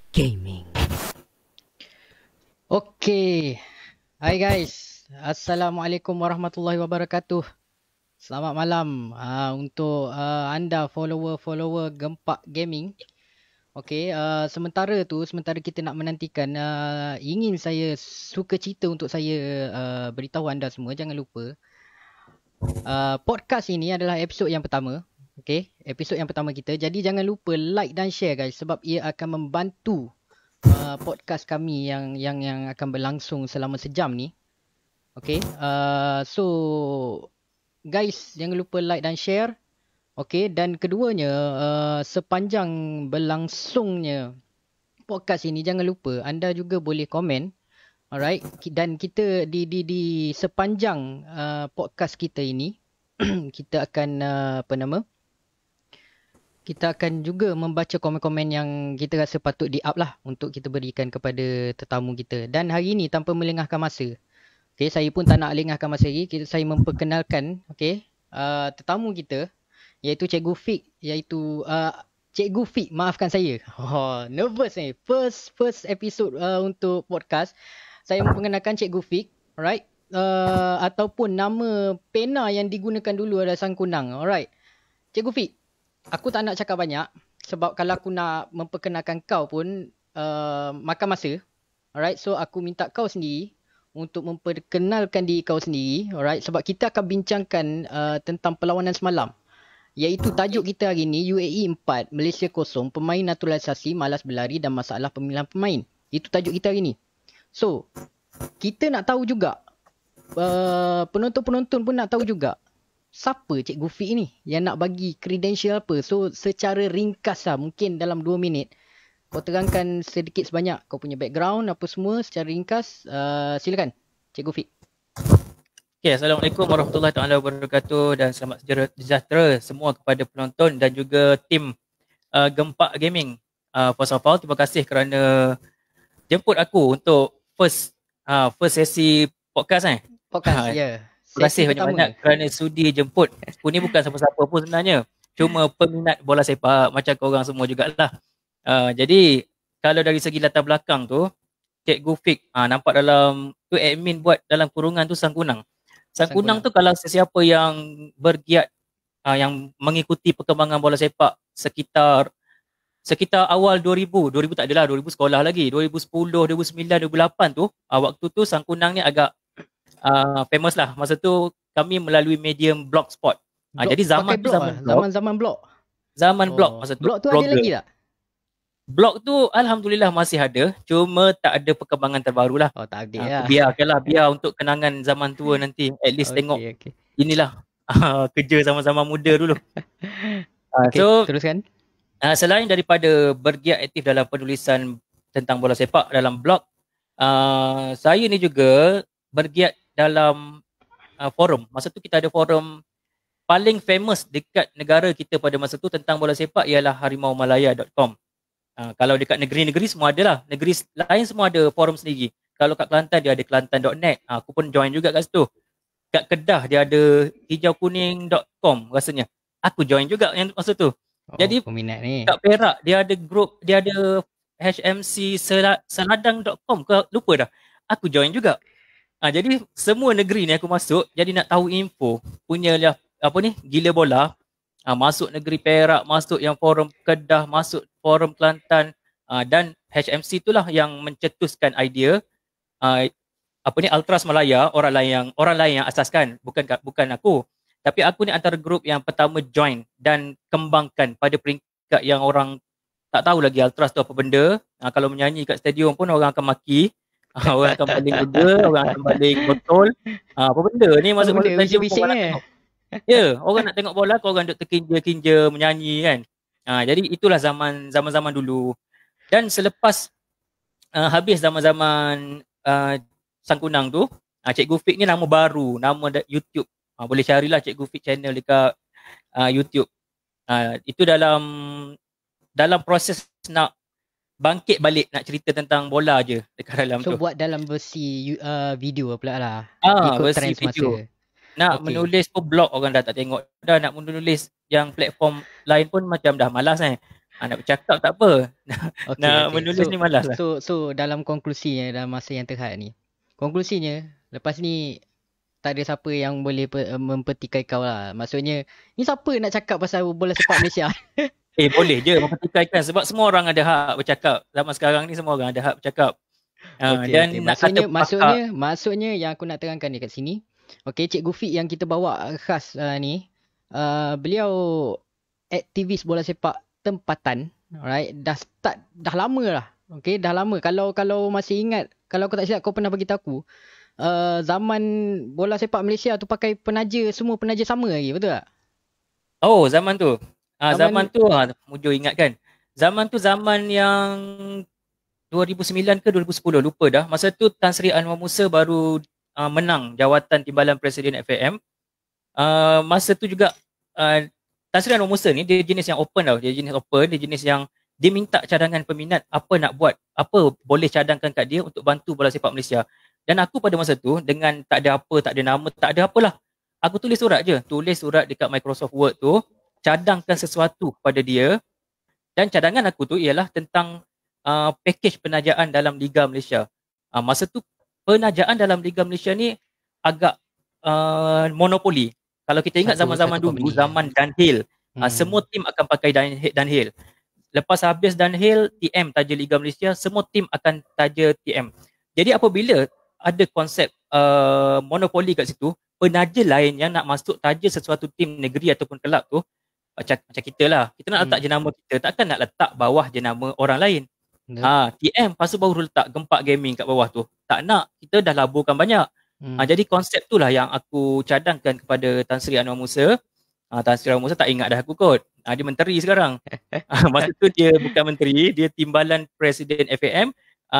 Gaming. Okay. Hai guys. Assalamualaikum warahmatullahi wabarakatuh. Selamat malam untuk anda follower-follower Gempak Gaming. Okay, sementara kita nak menantikan, ingin saya suka cerita untuk saya beritahu anda semua, jangan lupa. Podcast ini adalah episod yang pertama. Okay, episod yang pertama kita. Jadi jangan lupa like dan share guys, sebab ia akan membantu podcast kami yang akan berlangsung selama sejam ni. Okay, so guys jangan lupa like dan share. Okay, dan keduanya, sepanjang berlangsungnya podcast ini, jangan lupa anda juga boleh komen. Alright, dan kita di sepanjang podcast kita ini kita akan kita akan juga membaca komen-komen yang kita rasa patut di-up lah untuk kita berikan kepada tetamu kita. Dan hari ini tanpa melengahkan masa, okay, saya pun tak nak lengahkan masa lagi, saya memperkenalkan tetamu kita, iaitu Cikgu Fik, Cikgu Fik, maafkan saya. Oh, nervous ni. First episode untuk podcast. Saya memperkenalkan Cikgu Fik, alright? Ataupun nama pena yang digunakan dulu adalah Sang Kunang, alright? Cikgu Fik, aku tak nak cakap banyak sebab kalau aku nak memperkenalkan kau pun makan masa. Alright, so aku minta kau sendiri untuk memperkenalkan diri kau sendiri, alright? Sebab kita akan bincangkan tentang perlawanan semalam. Iaitu tajuk kita hari ni, UAE 4, Malaysia 0, pemain naturalisasi, malas berlari dan masalah pemilihan pemain. Itu tajuk kita hari ni. So, kita nak tahu juga, penonton-penonton pun nak tahu juga, siapa Cikgu Fik ni yang nak bagi credential apa. So secara ringkas lah, mungkin dalam 2 minit kau terangkan sedikit sebanyak kau punya background apa semua secara ringkas. Silakan Cikgu Fik. Okay, Assalamualaikum warahmatullahi wabarakatuh dan selamat sejahtera semua kepada penonton dan juga tim Gempak Gaming. First of all, terima kasih kerana jemput aku untuk first sesi podcast Podcast, ya. Terima kasih banyak-banyak kerana sudi jemput. Aku ni bukan siapa-siapa pun sebenarnya. Cuma peminat bola sepak macam korang semua jugalah. Jadi kalau dari segi latar belakang tu, Cikgu Fik nampak dalam tu admin buat dalam kurungan tu Sang Kunang. Sang Kunang tu kalau sesiapa yang bergiat yang mengikuti perkembangan bola sepak sekitar awal 2000 tak adalah, 2000 sekolah lagi, 2010, 2009, 2008 tu, waktu tu Sang Kunang ni agak famous lah. Masa tu kami melalui medium blogspot. Jadi zaman tu zaman blog. Zaman blog masa tu. Blog tu ada lagi tak? Blog tu alhamdulillah masih ada, cuma tak ada perkembangan terbaru lah. Oh, tak ada lah. Biar untuk kenangan zaman tua nanti. At least tengok inilah kerja sama-sama muda dulu. So teruskan. Selain daripada bergiat aktif dalam penulisan tentang bola sepak dalam blog, saya ni juga bergiat dalam forum. Masa tu kita ada forum paling famous dekat negara kita pada masa tu tentang bola sepak ialah harimaumalaya.com. Kalau dekat negeri-negeri semua ada lah. Negeri lain semua ada forum sendiri. Kalau kat Kelantan dia ada kelantan.net. Aku pun join juga kat situ. Kat Kedah dia ada hijaukuning.com rasanya. Aku join juga yang masa tu. Jadi peminat ni. Kat Perak dia ada group, dia ada HMC seladang.com ke lupa dah. Aku join juga. Jadi semua negeri ni aku masuk, jadi nak tahu info punyalah gila bola. Masuk negeri Perak, masuk yang forum Kedah, masuk forum Kelantan, dan HMC itulah yang mencetuskan idea Ultras Malaya, orang lain yang asaskan, bukan aku. Tapi aku ni antara grup yang pertama join dan kembangkan pada peringkat yang orang tak tahu lagi Ultras tu apa benda. Kalau menyanyi kat stadium pun orang akan maki. Orang akan paling muda, orang akan paling betul. Apa benda ni masuk stadium pun ya, orang nak tengok bola, korang duk terkinja-kinja menyanyi kan. Jadi itulah zaman-zaman dulu. Dan selepas habis zaman-zaman Sang Kunang tu, Cikgu Fik ni nama baru, nama YouTube. Boleh carilah Cikgu Fik channel dekat YouTube. Itu dalam proses nak bangkit balik, nak cerita tentang bola je dekat dalam tu. So buat dalam versi video pula lah. Versi video. Nak menulis pun blog orang dah tak tengok. Dah nak menulis yang platform lain pun macam dah malas Nak bercakap tak apa. Okay, Nak okay. menulis ni malas lah. So dalam konklusinya dalam masa yang terhad ni. Konklusinya, lepas ni tak ada siapa yang boleh mempertikai kau lah. Maksudnya, ni siapa nak cakap pasal bola sepak Malaysia? Boleh je mempertikaikan sebab semua orang ada hak bercakap. Zaman sekarang ni semua orang ada hak bercakap. Dan Okay. nak kata Maksudnya yang aku nak terangkan dekat sini. Okay, Cikgu Fik yang kita bawa khas ni. Beliau aktivis bola sepak tempatan. Alright. Dah lama lah. Okay, dah lama. Kalau masih ingat, kalau kau tak silap kau pernah beritahu aku. Zaman bola sepak Malaysia tu pakai penaja, semua penaja sama lagi, betul tak? Oh, zaman tu. Zaman tu Mujo ingat kan. Zaman tu zaman yang 2009 ke 2010, lupa dah. Masa tu Tan Sri Anwar Musa baru menang jawatan Timbalan Presiden FAM. Masa tu juga Tan Sri Anwar Musa ni dia jenis yang open tau. Dia jenis yang dia minta cadangan peminat apa nak buat, apa boleh cadangkan kat dia untuk bantu bola sepak Malaysia. Dan aku pada masa tu dengan tak ada apa, tak ada nama, tak ada apalah. Aku tulis surat je. Tulis surat dekat Microsoft Word tu, cadangkan sesuatu kepada dia. Dan cadangan aku tu ialah tentang package penajaan dalam Liga Malaysia. Masa tu penajaan dalam Liga Malaysia ni agak monopoli. Kalau kita ingat zaman-zaman dulu, zaman Dunhill, semua tim akan pakai Dunhill. Lepas habis Dunhill, TM taja Liga Malaysia, semua tim akan taja TM. Jadi apabila ada konsep monopoli kat situ, penaja lain yang nak masuk taja sesuatu tim negeri ataupun kelab tu, macam kita lah, kita nak letak jenama kita, takkan nak letak bawah jenama orang lain. TM lepas tu baru letak Gempak Gaming kat bawah tu. Tak nak, kita dah laburkan banyak. Jadi konsep tu lah yang aku cadangkan kepada Tan Sri Anwar Musa. Tan Sri Anwar Musa tak ingat dah aku kot. Dia menteri sekarang. Masa tu dia bukan menteri, dia Timbalan Presiden FAM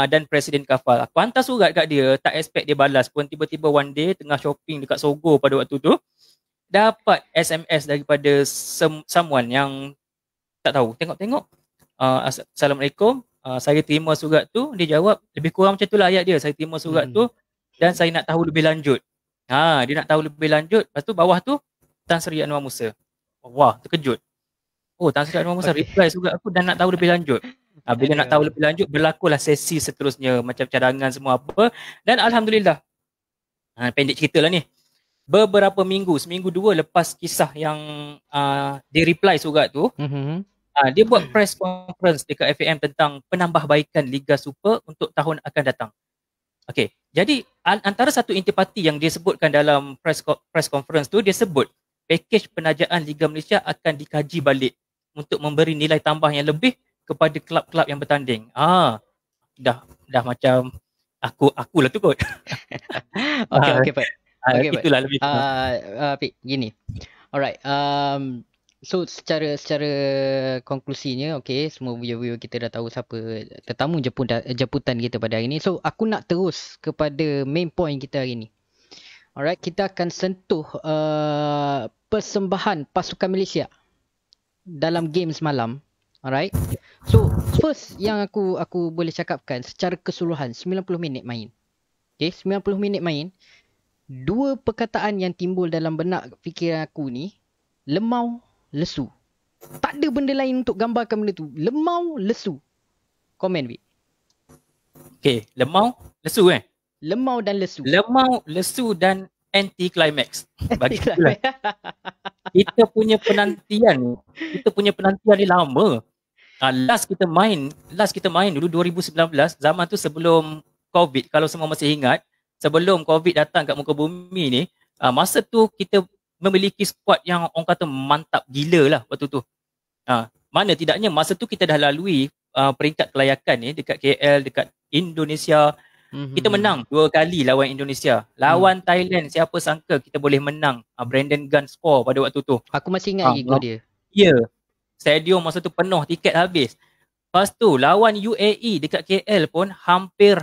dan Presiden Kafal. Aku hantar surat kat dia, tak expect dia balas pun. Tiba-tiba one day tengah shopping dekat Sogo pada waktu tu, dapat SMS daripada someone yang tak tahu. Tengok-tengok, Assalamualaikum, saya terima surat tu. Dia jawab lebih kurang macam tu lah ayat dia. Saya terima surat tu dan saya nak tahu lebih lanjut. Dia nak tahu lebih lanjut. Lepas tu bawah tu Tan Sri Anwar Musa. Wah, terkejut. Oh, Tan Sri Anwar Musa reply surat aku dan nak tahu lebih lanjut. Bila nak tahu lebih lanjut, berlakulah sesi seterusnya, macam cadangan semua apa. Dan Alhamdulillah, pendek cerita lah ni, beberapa minggu, seminggu dua lepas kisah yang dia reply surat tu, dia buat press conference dekat FAM tentang penambahbaikan Liga Super untuk tahun akan datang. Okay, jadi antara satu intipati yang dia sebutkan dalam press conference tu, dia sebut package penajaan Liga Malaysia akan dikaji balik untuk memberi nilai tambah yang lebih kepada kelab-kelab yang bertanding. Dah macam aku lah tu kot. Okay, Pak. Itulah lebih. Pik, gini. Alright. So secara konklusinya, okay, semua viewer kita dah tahu siapa tetamu jemputan kita pada hari ni. So aku nak terus kepada main point kita hari ni. Alright, kita akan sentuh persembahan pasukan Malaysia dalam game semalam. Alright. So first yang aku boleh cakapkan secara keseluruhan 90 minit main. Okay, 90 minit main. Dua perkataan yang timbul dalam benak fikiran aku ni, lemau, lesu. Tak ada benda lain untuk gambarkan benda tu. Lemau, lesu. Komen, Bik. Okay, lemau, lesu Lemau dan lesu. Lemau, lesu dan anti-climax. Bagi kita punya penantian ni lama. Last kita main dulu 2019, zaman tu sebelum COVID, kalau semua masih ingat, sebelum COVID datang kat muka bumi ni, masa tu kita memiliki squad yang orang kata mantap gila lah waktu tu. Mana tidaknya masa tu kita dah lalui peringkat kelayakan ni dekat KL, dekat Indonesia. Kita menang 2 kali lawan Indonesia. Lawan Thailand, siapa sangka kita boleh menang. Brandon Gunn score pada waktu tu. Aku masih ingat gol dia. Ya. Stadium masa tu penuh, tiket habis. Lepas tu lawan UAE dekat KL pun hampir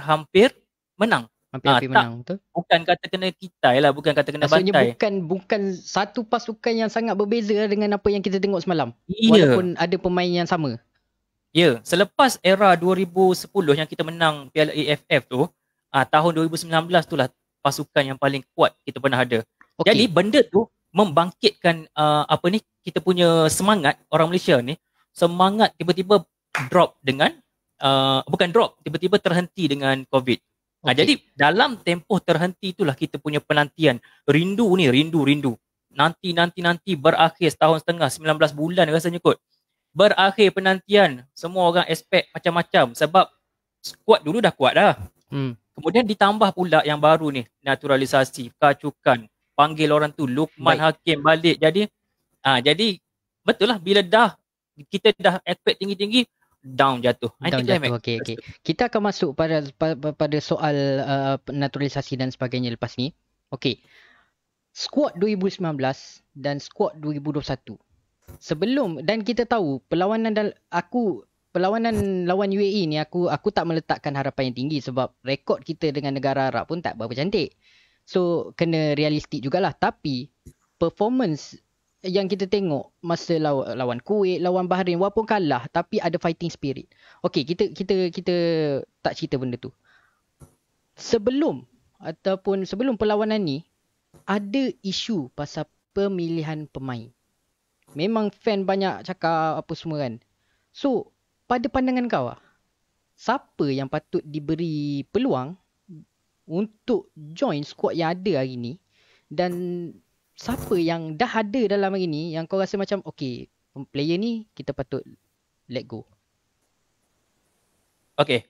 menang. Hampir menang, betul? Bukan kata kena kitai lah, bukan kata kena bantai. Maksudnya bukan satu pasukan yang sangat berbeza dengan apa yang kita tengok semalam. Ya. Walaupun ada pemain yang sama. Ya, selepas era 2010 yang kita menang Piala AFF tu, tahun 2019 tu lah pasukan yang paling kuat kita pernah ada. Okay. Jadi benda tu membangkitkan kita punya semangat orang Malaysia ni semangat tiba-tiba drop dengan bukan drop, tiba-tiba terhenti dengan COVID. Jadi dalam tempoh terhenti itulah kita punya penantian. Rindu nanti berakhir setahun setengah, 19 bulan rasanya kot. Berakhir penantian, semua orang expect macam-macam sebab squad dulu dah kuat dah. Kemudian ditambah pula yang baru ni, naturalisasi, kacukan, panggil orang tu Lukman Hakim balik. Jadi betul lah, bila kita dah expect tinggi-tinggi, down jatuh. Okay. Kita akan masuk pada soal naturalisasi dan sebagainya lepas ni. Okay. Squad 2019 dan squad 2021. Sebelum, dan kita tahu perlawanan lawan UAE ni aku tak meletakkan harapan yang tinggi sebab rekod kita dengan negara Arab pun tak berapa cantik. So kena realistik jugalah. Tapi performance yang kita tengok masa lawan Kuwait, lawan Bahrain, walaupun kalah tapi ada fighting spirit. Okay, kita tak cerita benda tu. Sebelum perlawanan ni ada isu pasal pemilihan pemain. Memang fan banyak cakap apa semua kan. So, pada pandangan kau siapa yang patut diberi peluang untuk join squad yang ada hari ni, dan siapa yang dah ada dalam hari ni yang kau rasa macam okay, player ni kita patut let go? Okay.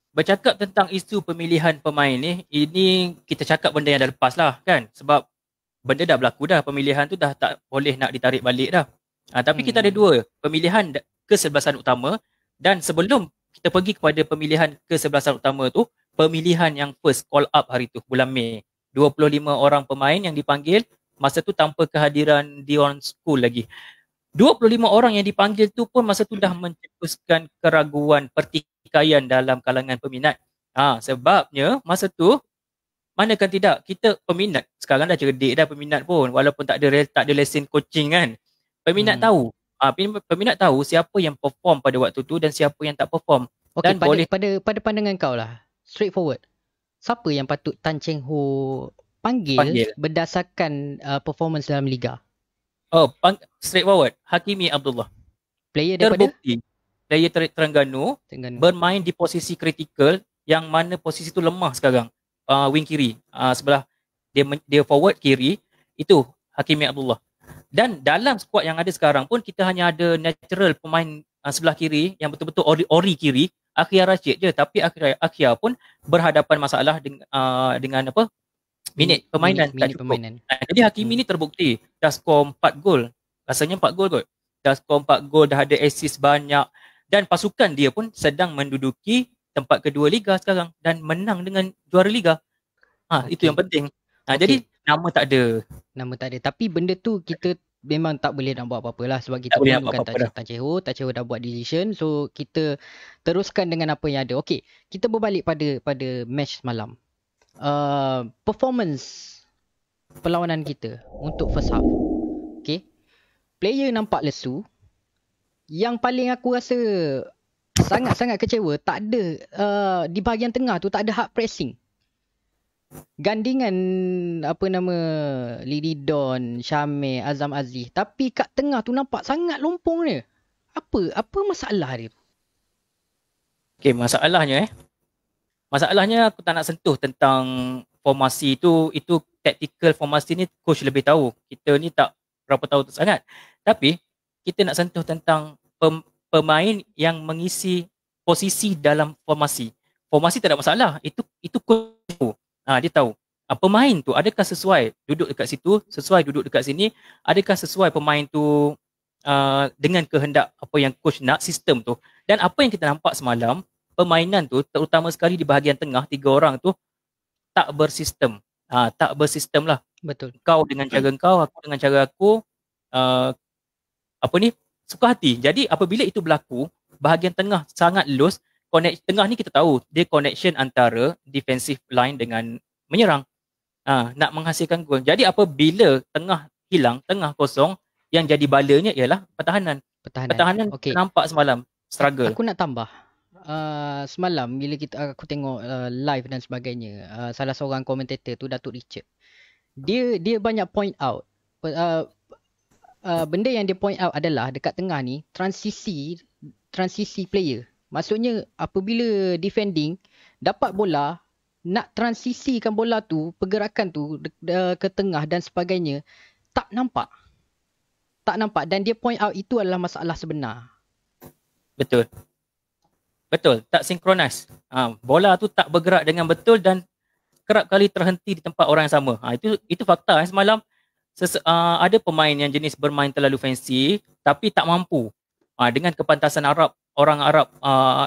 Bercakap tentang isu pemilihan pemain ni, ini kita cakap benda yang dah lepas lah kan. Sebab benda dah berlaku dah, pemilihan tu dah tak boleh nak ditarik balik dah. Tapi kita ada dua pemilihan kesebelasan utama, dan sebelum kita pergi kepada pemilihan kesebelasan utama tu, pemilihan yang first call up hari tu bulan Mei, 25 orang pemain yang dipanggil masa tu tanpa kehadiran Dion School lagi. 25 orang yang dipanggil tu pun masa tu dah mencetuskan keraguan pertikaian dalam kalangan peminat. Sebabnya masa tu, manakan tidak, kita peminat sekarang dah cerdik dah peminat pun, walaupun tak ada lesen coaching kan. Peminat tahu. Peminat tahu siapa yang perform pada waktu tu dan siapa yang tak perform. Okay, dan pada pandangan kau lah, straightforward, siapa yang patut Tan Cheng Ho panggil berdasarkan performance dalam liga? Straightforward, Hakimi Abdullah. Player daripada? Terbukti. Player Terengganu bermain di posisi kritikal yang mana posisi tu lemah sekarang. Wing kiri, sebelah dia forward kiri, itu Hakimi Abdullah. Dan dalam skuad yang ada sekarang pun kita hanya ada natural pemain sebelah kiri yang betul-betul ori kiri, Akhir Rashid je. Tapi Akhir pun berhadapan masalah dengan apa? Minit permainan tak cukup. Jadi Hakimi ni terbukti dah skor 4 gol. Rasanya 4 gol kot. Dah skor 4 gol, dah ada assist banyak, dan pasukan dia pun sedang menduduki tempat kedua liga sekarang dan menang dengan juara liga. Itu yang penting. Jadi nama tak ada. Tapi benda tu kita memang tak boleh nak buat apa-apa lah sebab kita pun bukan Tan Cheng Ho dah buat decision. So kita teruskan dengan apa yang ada. Okay, kita berbalik pada match semalam. Performance perlawanan kita untuk first half. Okay, player nampak lesu. Yang paling aku rasa sangat-sangat kecewa, tak ada di bahagian tengah tu tak ada hard pressing. Gandingan Lily Don, Syamir, Azam Aziz, tapi kat tengah tu nampak sangat lompong dia. Apa masalah dia tu? Okay, masalahnya aku tak nak sentuh tentang formasi tu. Itu tactical formasi ni coach lebih tahu. Kita ni tak berapa tahu tu sangat. Tapi kita nak sentuh tentang pemain yang mengisi posisi dalam formasi. Formasi tak ada masalah. Itu coach tahu. Dia tahu. Pemain tu adakah sesuai duduk dekat situ, sesuai duduk dekat sini, adakah sesuai pemain tu dengan kehendak apa yang coach nak, sistem tu. Dan apa yang kita nampak semalam, permainan tu terutama sekali di bahagian tengah, 3 orang tu tak bersistem. Tak bersistem lah. Betul. Kau dengan cara kau, aku dengan cara aku, suka hati. Jadi apabila itu berlaku, bahagian tengah sangat loose. Tengah ni kita tahu dia connection antara defensive line dengan menyerang, nak menghasilkan gol. Jadi apabila tengah hilang, tengah kosong, yang jadi balanya ialah pertahanan. Pertahanan okay. Nampak semalam struggle. Aku nak tambah. Semalam bila aku tengok live dan sebagainya, salah seorang komentator tu, Datuk Richard, dia banyak point out benda yang dia point out adalah dekat tengah ni transisi player. Maksudnya apabila defending dapat bola, nak transisikan bola tu, pergerakan tu ke tengah dan sebagainya, tak nampak. Dan dia point out itu adalah masalah sebenar. Betul. Tak sinkronis. Bola tu tak bergerak dengan betul dan kerap kali terhenti di tempat orang yang sama. Itu fakta. Semalam ada pemain yang jenis bermain terlalu fancy tapi tak mampu. Dengan kepantasan orang Arab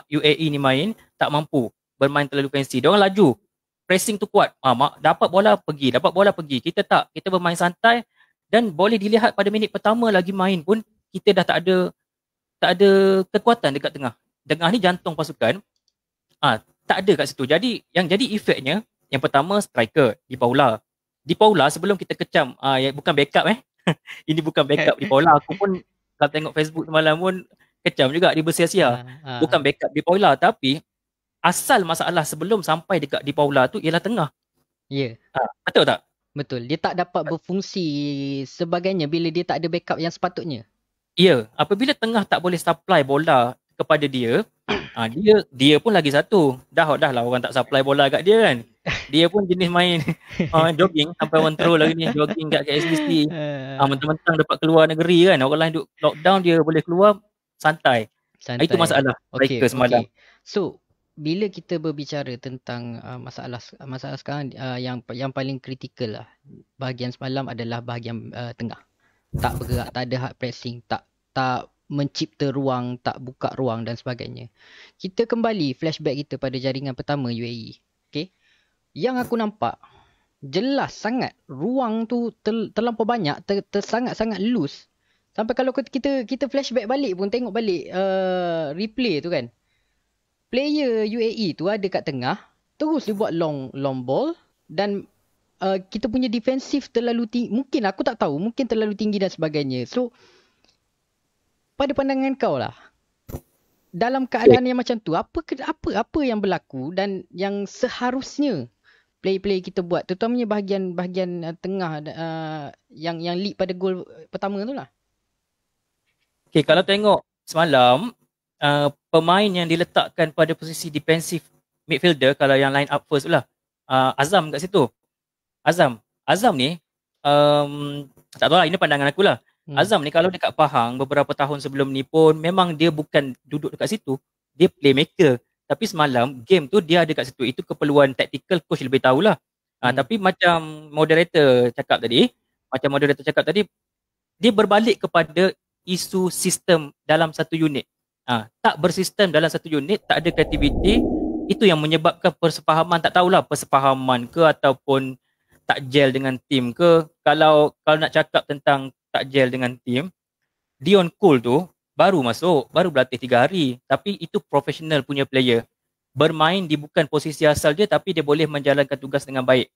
UAE ni main, tak mampu bermain terlalu fancy. Diorang laju. Pressing tu kuat. Dapat bola pergi. Kita tak. Kita bermain santai dan boleh dilihat pada minit pertama lagi main pun kita dah tak ada kekuatan dekat tengah. Tengah ni jantung pasukan. Tak ada kat situ. Jadi yang jadi efeknya, yang pertama striker Di Paula sebelum kita kecam, bukan backup ini bukan backup Di Paula. Aku pun kalau tengok Facebook semalam pun kecam juga dia bersia-sia. Bukan backup Di Paula, tapi asal masalah sebelum sampai dekat Di Paula tu ialah tengah. Ya. Betul tak? Betul. Dia tak dapat berfungsi sebagainya bila dia tak ada backup yang sepatutnya. Ya, apabila tengah tak boleh supply bola kepada dia, dia pun lagi satu. Dah lah orang tak supply bola kat dia kan. Dia pun jenis main jogging sampai orang throw lagi ni, jogging kat KSDC. Mentang-mentang dapat keluar negeri kan. Orang lain duduk lockdown, dia boleh keluar santai. Itu masalah mereka semalam. So, bila kita berbicara tentang masalah sekarang, yang paling kritikal lah bahagian semalam adalah bahagian tengah. Tak bergerak, tak ada hard pressing, tak mencipta ruang, tak buka ruang dan sebagainya. Kita kembali flashback kita pada jaringan pertama UAE. Okay? Yang aku nampak, jelas sangat ruang tu terlampau banyak, sangat-sangat loose. Sampai kalau kita flashback balik pun, tengok balik replay tu kan. Player UAE tu ada kat tengah, terus dia buat long ball dan kita punya defensif terlalu tinggi. Mungkin aku tak tahu, mungkin terlalu tinggi dan sebagainya. So pada pandangan kau lah, dalam keadaan yang macam tu, apa yang berlaku dan yang seharusnya play kita buat, terutamanya bahagian tengah yang lead pada gol pertama tu lah. Okay, kalau tengok semalam, pemain yang diletakkan pada posisi defensive midfielder, kalau yang line up first lah, Azam kat situ. Azam ni, tak tahu lah, ini pandangan aku lah. Azam ni kalau dekat Pahang beberapa tahun sebelum ni pun memang dia bukan duduk dekat situ, dia playmaker. Tapi semalam game tu dia ada kat situ. Itu keperluan tactical, coach lebih tahulah. Tapi macam moderator cakap tadi, dia berbalik kepada isu sistem dalam satu unit. Tak bersistem dalam satu unit, tak ada kreativiti. Itu yang menyebabkan persefahaman, tak tahulah persefahaman ke ataupun tak gel dengan tim ke. Kalau nak cakap tentang tak gel dengan tim, Dion Cole tu baru berlatih 3 hari, tapi itu profesional punya player. Bermain di bukan posisi asal dia, tapi dia boleh menjalankan tugas dengan baik.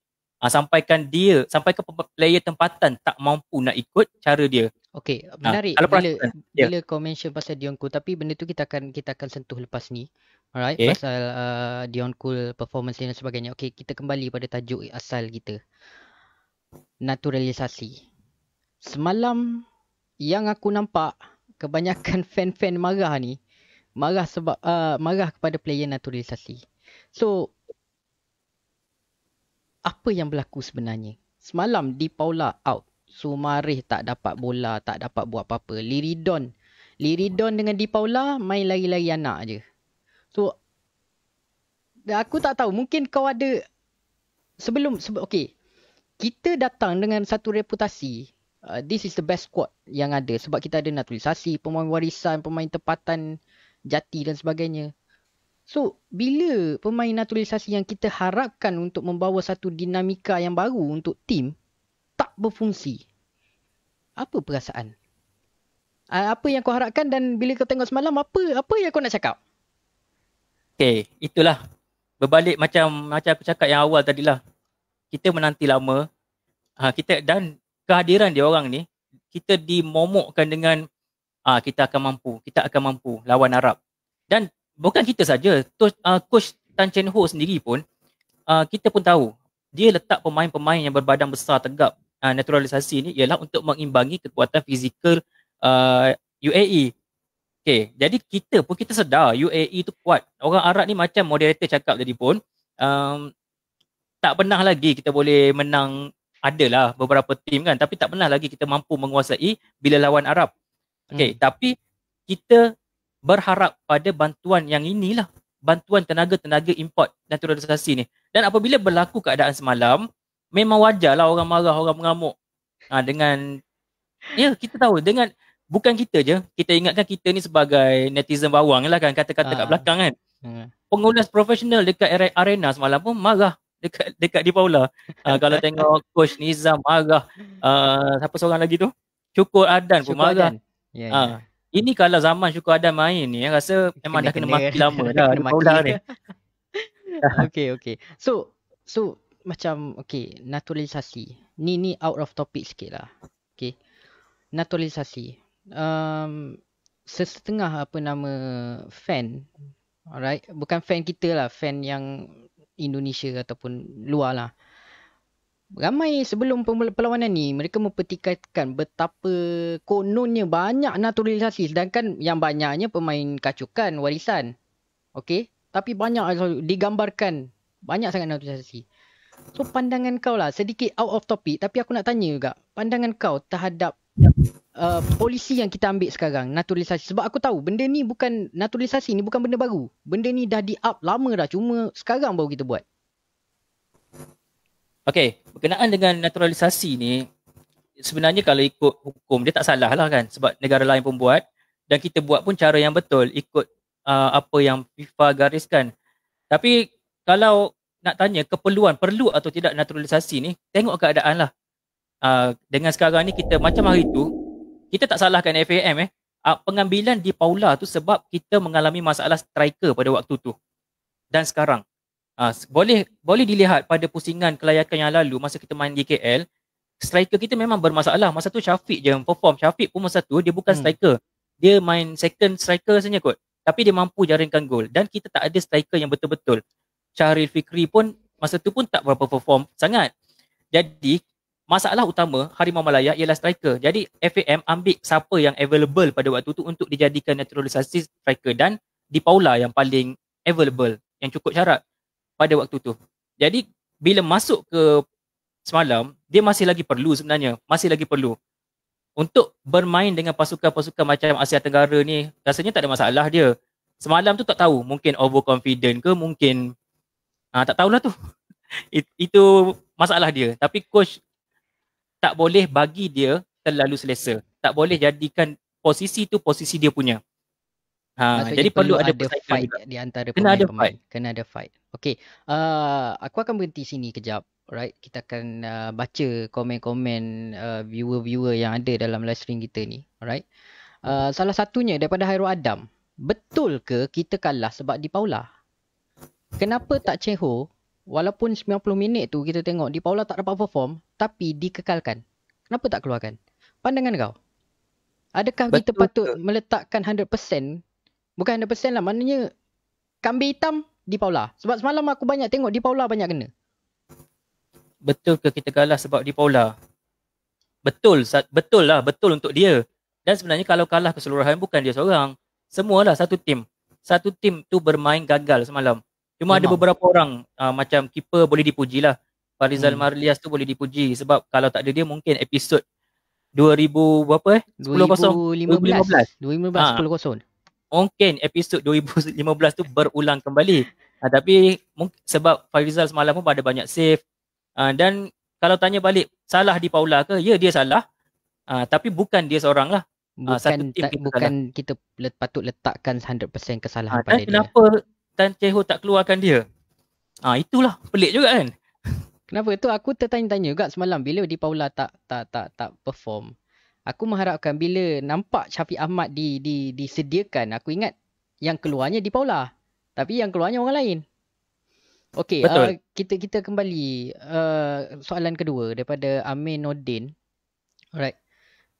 Sampai ke player tempatan tak mampu nak ikut cara dia. Okey, menarik bila kau mention pasal Dion Cole, tapi benda tu kita akan sentuh lepas ni. Alright, pasal Dion Cole performance dan sebagainya. Okey, kita kembali pada tajuk asal kita. Naturalisasi. Semalam yang aku nampak kebanyakan fan-fan marah sebab marah kepada player naturalisasi. So apa yang berlaku sebenarnya? Semalam Di Paula out. Soumaré tak dapat bola, tak dapat buat apa-apa. Liridon dengan Di Paula main lari-lari anak je. So aku tak tahu, mungkin kau ada sebelum okey. Kita datang dengan satu reputasi, this is the best squad yang ada sebab kita ada naturalisasi, pemain warisan, pemain tempatan jati dan sebagainya. So bila pemain naturalisasi yang kita harapkan untuk membawa satu dinamika yang baru untuk tim tak berfungsi, apa perasaan? Apa yang kau harapkan, dan bila kau tengok semalam, apa yang kau nak cakap? Okay, itulah berbalik macam aku cakap yang awal tadilah. Kita menanti lama, dan kehadiran dia orang ni, kita dimomokkan dengan kita akan mampu lawan Arab. Dan bukan kita saja, coach Tan Chen Ho sendiri pun, kita pun tahu dia letak pemain-pemain yang berbadan besar tegap naturalisasi ni ialah untuk mengimbangi kekuatan fizikal UAE. Okay, jadi kita sedar UAE tu kuat. Orang Arab ni macam moderator cakap tadi pun, tak pernah lagi kita boleh menang. Adalah beberapa tim kan, tapi tak pernah lagi kita mampu menguasai bila lawan Arab. Okay, tapi kita berharap pada bantuan yang inilah, bantuan tenaga-tenaga import naturalisasi ni. Dan apabila berlaku keadaan semalam, memang wajarlah orang marah, orang mengamuk. Dengan, ya kita tahu, dengan bukan kita je, kita ingatkan kita ni sebagai netizen bawang lah kan, kata-kata kat belakang kan. Pengulas profesional dekat arena semalam pun marah dekat di Paula. Kalau tengok Coach Nizam marah, siapa seorang lagi tu? Syukur Adan pun marah. Ini kalau zaman Syukur Adan main ni, rasa memang dah kena mati lama dah di Paula ni. Okay. So macam naturalisasi. Ni out of topic sikit lah. Okay. Naturalisasi. Setengah fan, alright, bukan fan kita lah, fan yang Indonesia ataupun luar lah. Ramai sebelum perlawanan ni, mereka mempertikaikan betapa kononnya banyak naturalisasi, sedangkan yang banyaknya pemain kacukan, warisan. Okay, tapi banyak digambarkan banyak sangat naturalisasi. So pandangan kau lah, sedikit out of topic, tapi aku nak tanya juga, pandangan kau terhadap polisi yang kita ambil sekarang, naturalisasi. Sebab aku tahu benda ni bukan, naturalisasi ni bukan benda baru. Benda ni dah di-up lama dah, cuma sekarang baru kita buat. Okay, berkenaan dengan naturalisasi ni, sebenarnya kalau ikut hukum, dia tak salah lah kan. Sebab negara lain pun buat, dan kita buat pun cara yang betul, ikut apa yang FIFA gariskan. Tapi kalau nak tanya keperluan, perlu atau tidak naturalisasi ni, tengok keadaan lah. Dengan sekarang ni kita, macam hari tu, kita tak salahkan FAM pengambilan di Paula tu sebab kita mengalami masalah striker pada waktu tu. Dan sekarang boleh dilihat pada pusingan kelayakan yang lalu masa kita main di KL, striker kita memang bermasalah. Masa tu Syafiq je yang perform. Syafiq pun masa tu dia bukan striker, dia main second striker saja kot, tapi dia mampu jaringkan gol. Dan kita tak ada striker yang betul-betul. Syahril Fikri pun masa tu pun tak berapa perform sangat. Jadi masalah utama Harimau Malaya ialah striker. Jadi FAM ambil siapa yang available pada waktu tu untuk dijadikan naturalisasi striker, dan di Paula yang paling available, yang cukup syarat pada waktu tu. Jadi bila masuk ke semalam, dia masih lagi perlu sebenarnya, masih lagi perlu untuk bermain dengan pasukan-pasukan macam Asia Tenggara ni. Rasanya tak ada masalah dia. Semalam tu tak tahu, mungkin overconfident ke, mungkin tak tahulah tu. Itu masalah dia. Tapi coach tak boleh bagi dia terlalu selesa. Tak boleh jadikan posisi tu posisi dia punya. Jadi perlu ada fight juga di antara pemain-pemain. Kena ada fight. Okay. Aku akan berhenti sini kejap. Alright. Kita akan baca komen-komen viewer-viewer yang ada dalam live stream kita ni. Alright. Salah satunya daripada Hairul Adam. Betul ke kita kalah sebab di Paula? Kenapa tak Ceho? Walaupun 90 minit tu kita tengok di Paula tak dapat perform, tapi dikekalkan. Kenapa tak keluarkan? Pandangan kau? Adakah kita patut meletakkan 100%? Bukan 100% lah, maknanya kambing hitam di Paula. Sebab semalam aku banyak tengok di Paula banyak kena. Betul ke kita kalah sebab di Paula? Betul lah, betul untuk dia. Dan sebenarnya kalau kalah keseluruhan bukan dia seorang. Semualah satu tim. Satu tim tu bermain gagal semalam. Cuma ada beberapa orang macam keeper boleh dipuji lah. Farizal Marlias tu boleh dipuji sebab kalau tak ada dia mungkin episod 2000 berapa 2015 10-0. Mungkin episod 2015 tu berulang kembali. Tapi sebab Farizal semalam pun ada banyak save. Dan kalau tanya balik salah di Paula ke? Ya, dia salah. Tapi bukan dia seorang lah. Bukan kita patut letakkan 100% kesalahan pada dia. Kenapa Tan Ceho tak keluarkan dia? Itulah pelik juga kan. Kenapa tu aku tertanya-tanya juga semalam bila di Paula tak perform. Aku mengharapkan bila nampak Syafiq Ahmad disediakan, aku ingat yang keluarnya di Paula. Tapi yang keluarnya orang lain. Okey, kita kembali soalan kedua daripada Amin Nordin. Alright.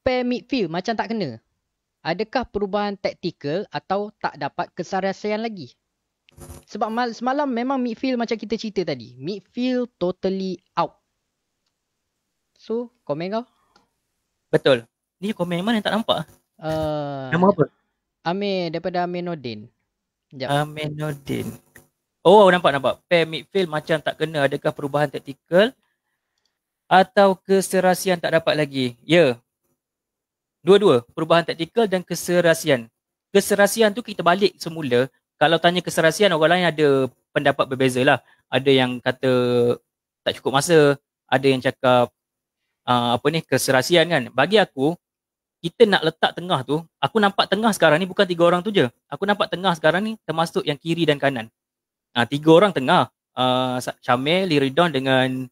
Pair midfield macam tak kena. Adakah perubahan taktikal atau tak dapat keserasian lagi? Sebab semalam memang midfield macam kita cerita tadi. Midfield totally out. So, komen kau? Betul. Ni komen mana yang tak nampak? Nama apa? Amir, daripada Amir Nordin. Sekejap. Amenodin. Oh, nampak. Pair midfield macam tak kena. Adakah perubahan taktikal atau keserasian tak dapat lagi? Ya. Dua-dua. Perubahan taktikal dan keserasian. Keserasian tu kita balik semula. Kalau tanya keserasian, orang lain ada pendapat berbeza lah. Ada yang kata tak cukup masa. Ada yang cakap keserasian kan. Bagi aku, kita nak letak tengah tu, aku nampak tengah sekarang ni bukan 3 orang tu je. Aku nampak tengah sekarang ni termasuk yang kiri dan kanan. 3 orang tengah. Syamil, Liridon dengan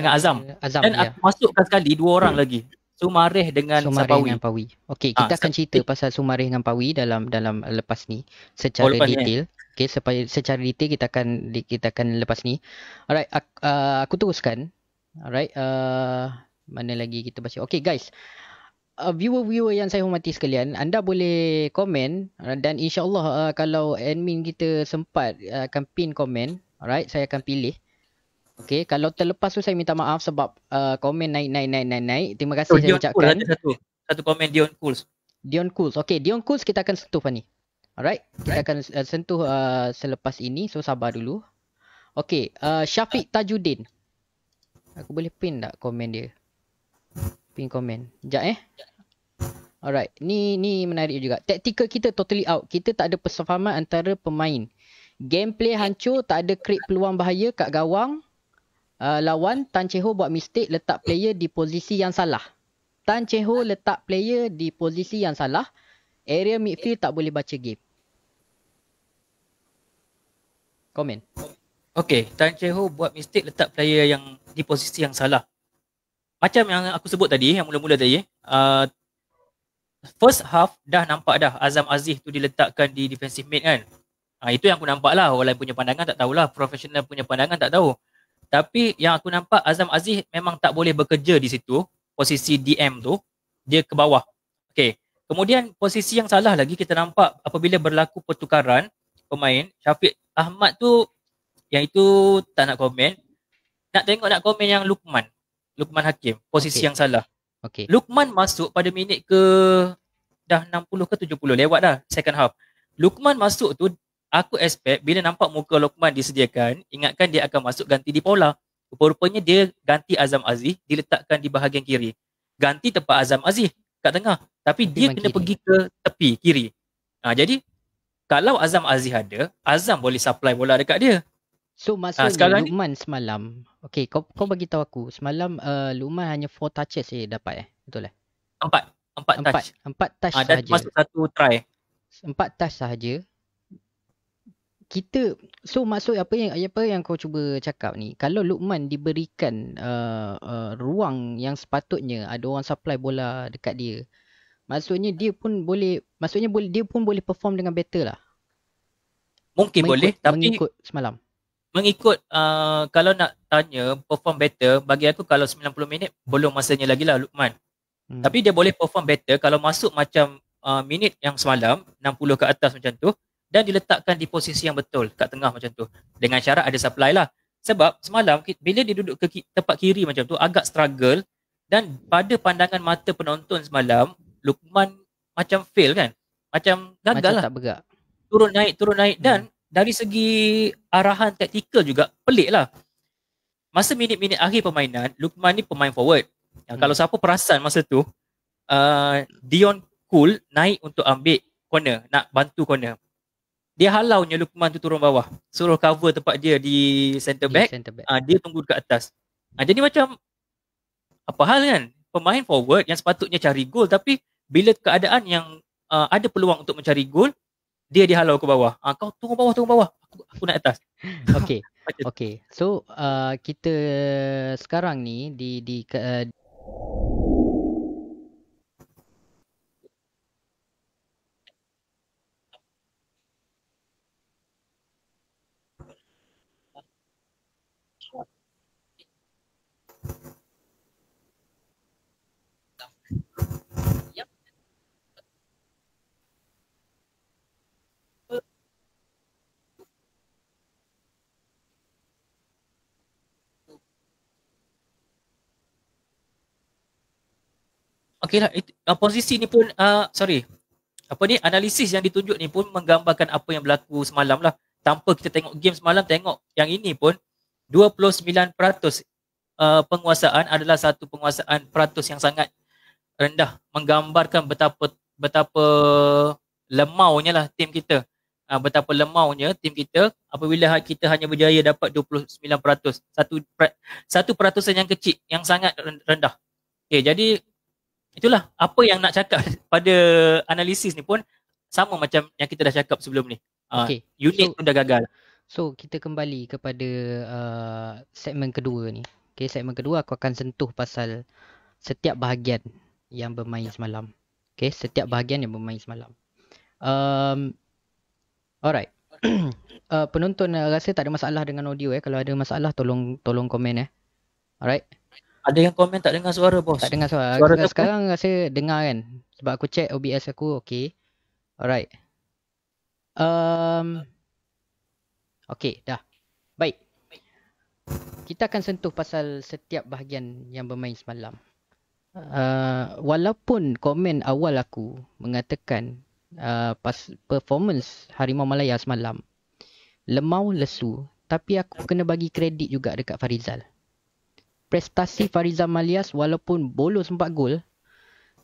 Azam. Dan aku masukkan sekali 2 orang lagi. Sumareh dengan Sapawi. Okey, kita akan cerita pasal Sumareh dengan Pawi dalam lepas ni secara detail. Okey, secara detail kita akan lepas ni. Alright, aku teruskan. Alright, mana lagi kita baca. Okey guys, viewer yang saya hormati sekalian, anda boleh komen dan insyaAllah kalau admin kita sempat akan pin komen. Alright, saya akan pilih. Okay, kalau terlepas tu saya minta maaf sebab komen naik. Terima kasih saya ucapkan. Satu komen Dion Cools. Okay, Dion Cools kita akan sentuh Fani. Alright, kita akan sentuh selepas ini. So sabar dulu. Okay, Syafiq Tajuddin. Aku boleh pin tak komen dia? Pin komen. Sekejap Alright, ni menarik juga. Taktikal kita totally out. Kita tak ada persefahaman antara pemain. Gameplay hancur, tak ada create peluang bahaya kat gawang. Lawan Tan Cheng Ho buat mistake letak player di posisi yang salah. Area midfield tak boleh baca game. Komen. Okay, Tan Cheng Ho buat mistake letak player yang di posisi yang salah. Macam yang aku sebut tadi, yang mula-mula tadi, first half dah nampak dah Azam Aziz tu diletakkan di defensive mid kan. Itu yang aku nampak lah. Orang lain punya pandangan tak tahulah. Profesional punya pandangan tak tahu. Tapi yang aku nampak Azam Aziz memang tak boleh bekerja di situ. Posisi DM tu, dia ke bawah. Okay. Kemudian posisi yang salah lagi kita nampak apabila berlaku pertukaran pemain. Syafiq Ahmad tu, yang itu tak nak komen. Nak komen yang Lukman Hakim. Posisi yang salah. Okay. Lukman masuk pada minit ke dah 60 ke 70. Lewat dah second half. Lukman masuk tu, aku expect bila nampak muka Lukman disediakan, ingatkan dia akan masuk ganti di Paula. Rupa-rupanya dia ganti Azam Aziz, diletakkan di bahagian kiri. Ganti tempat Azam Aziz kat tengah. Tapi dia kena pergi ke tepi kiri. Jadi kalau Azam Aziz ada, Azam boleh supply bola dekat dia. So maksudnya Lukman semalam, okay, kau bagi tahu aku, semalam Lukman hanya 4 touches je dapat Betul 4 touch. 4 touch sahaja. Dan masuk 1 try. 4 touch sahaja. Maksud apa yang kau cuba cakap ni, kalau Lukman diberikan ruang yang sepatutnya ada orang supply bola dekat dia, maksudnya dia pun boleh perform dengan better lah. Mungkin boleh, tapi mengikut semalam. Kalau nak tanya perform better, bagi aku kalau 90 minit belum masanya lagi lah Lukman. Tapi dia boleh perform better kalau masuk macam minit yang semalam, 60 ke atas macam tu, dan diletakkan di posisi yang betul kat tengah macam tu. Dengan syarat ada supply lah. Sebab semalam bila dia duduk ke tempat kiri macam tu agak struggle, dan pada pandangan mata penonton semalam, Lukman macam fail kan? Macam gagal macam lah. Tak bergerak. Turun naik dan dari segi arahan taktikal juga pelik lah. Masa minit-minit akhir permainan, Lukman ni pemain forward. Kalau siapa perasan masa tu, Dion Cool naik untuk ambil corner, nak bantu corner. Dia halaunya Lukman tu turun bawah, suruh cover tempat dia di centre back. Dia tunggu dekat atas. Jadi macam apa hal kan? Pemain forward yang sepatutnya cari gol, tapi bila keadaan yang ada peluang untuk mencari gol, dia dihalau ke bawah. Kau turun bawah. Aku naik atas. Okay. So kita sekarang ni di Okey lah, posisi ni pun analisis yang ditunjuk ni pun menggambarkan apa yang berlaku semalam lah. Tanpa kita tengok game semalam, tengok yang ini pun 29% penguasaan adalah satu penguasaan peratus yang sangat rendah, menggambarkan betapa lemaunya lah tim kita. Betapa lemaunya tim kita apabila kita hanya berjaya dapat 29%. Satu peratusan yang kecil, yang sangat rendah. Okay, jadi itulah apa yang nak cakap pada analisis ni pun sama macam yang kita dah cakap sebelum ni. Okay. Unit pun dah gagal. So kita kembali kepada segmen kedua ni. Okay, segmen kedua aku akan sentuh pasal setiap bahagian yang bermain semalam. Okay, setiap bahagian yang bermain semalam. Alright. Penonton rasa tak ada masalah dengan audio Kalau ada masalah tolong komen Alright. Ada yang komen tak dengar suara, bos? Tak dengar suara. Sekarang rasa dengar kan? Sebab aku check OBS aku okey. Alright. Okey, dah. Baik. Kita akan sentuh pasal setiap bahagian yang bermain semalam. Walaupun komen awal aku mengatakan performance Harimau Malaya semalam lemau lesu, tapi aku kena bagi kredit juga dekat Farizal. Prestasi Farizal Malias walaupun bolos 4 gol,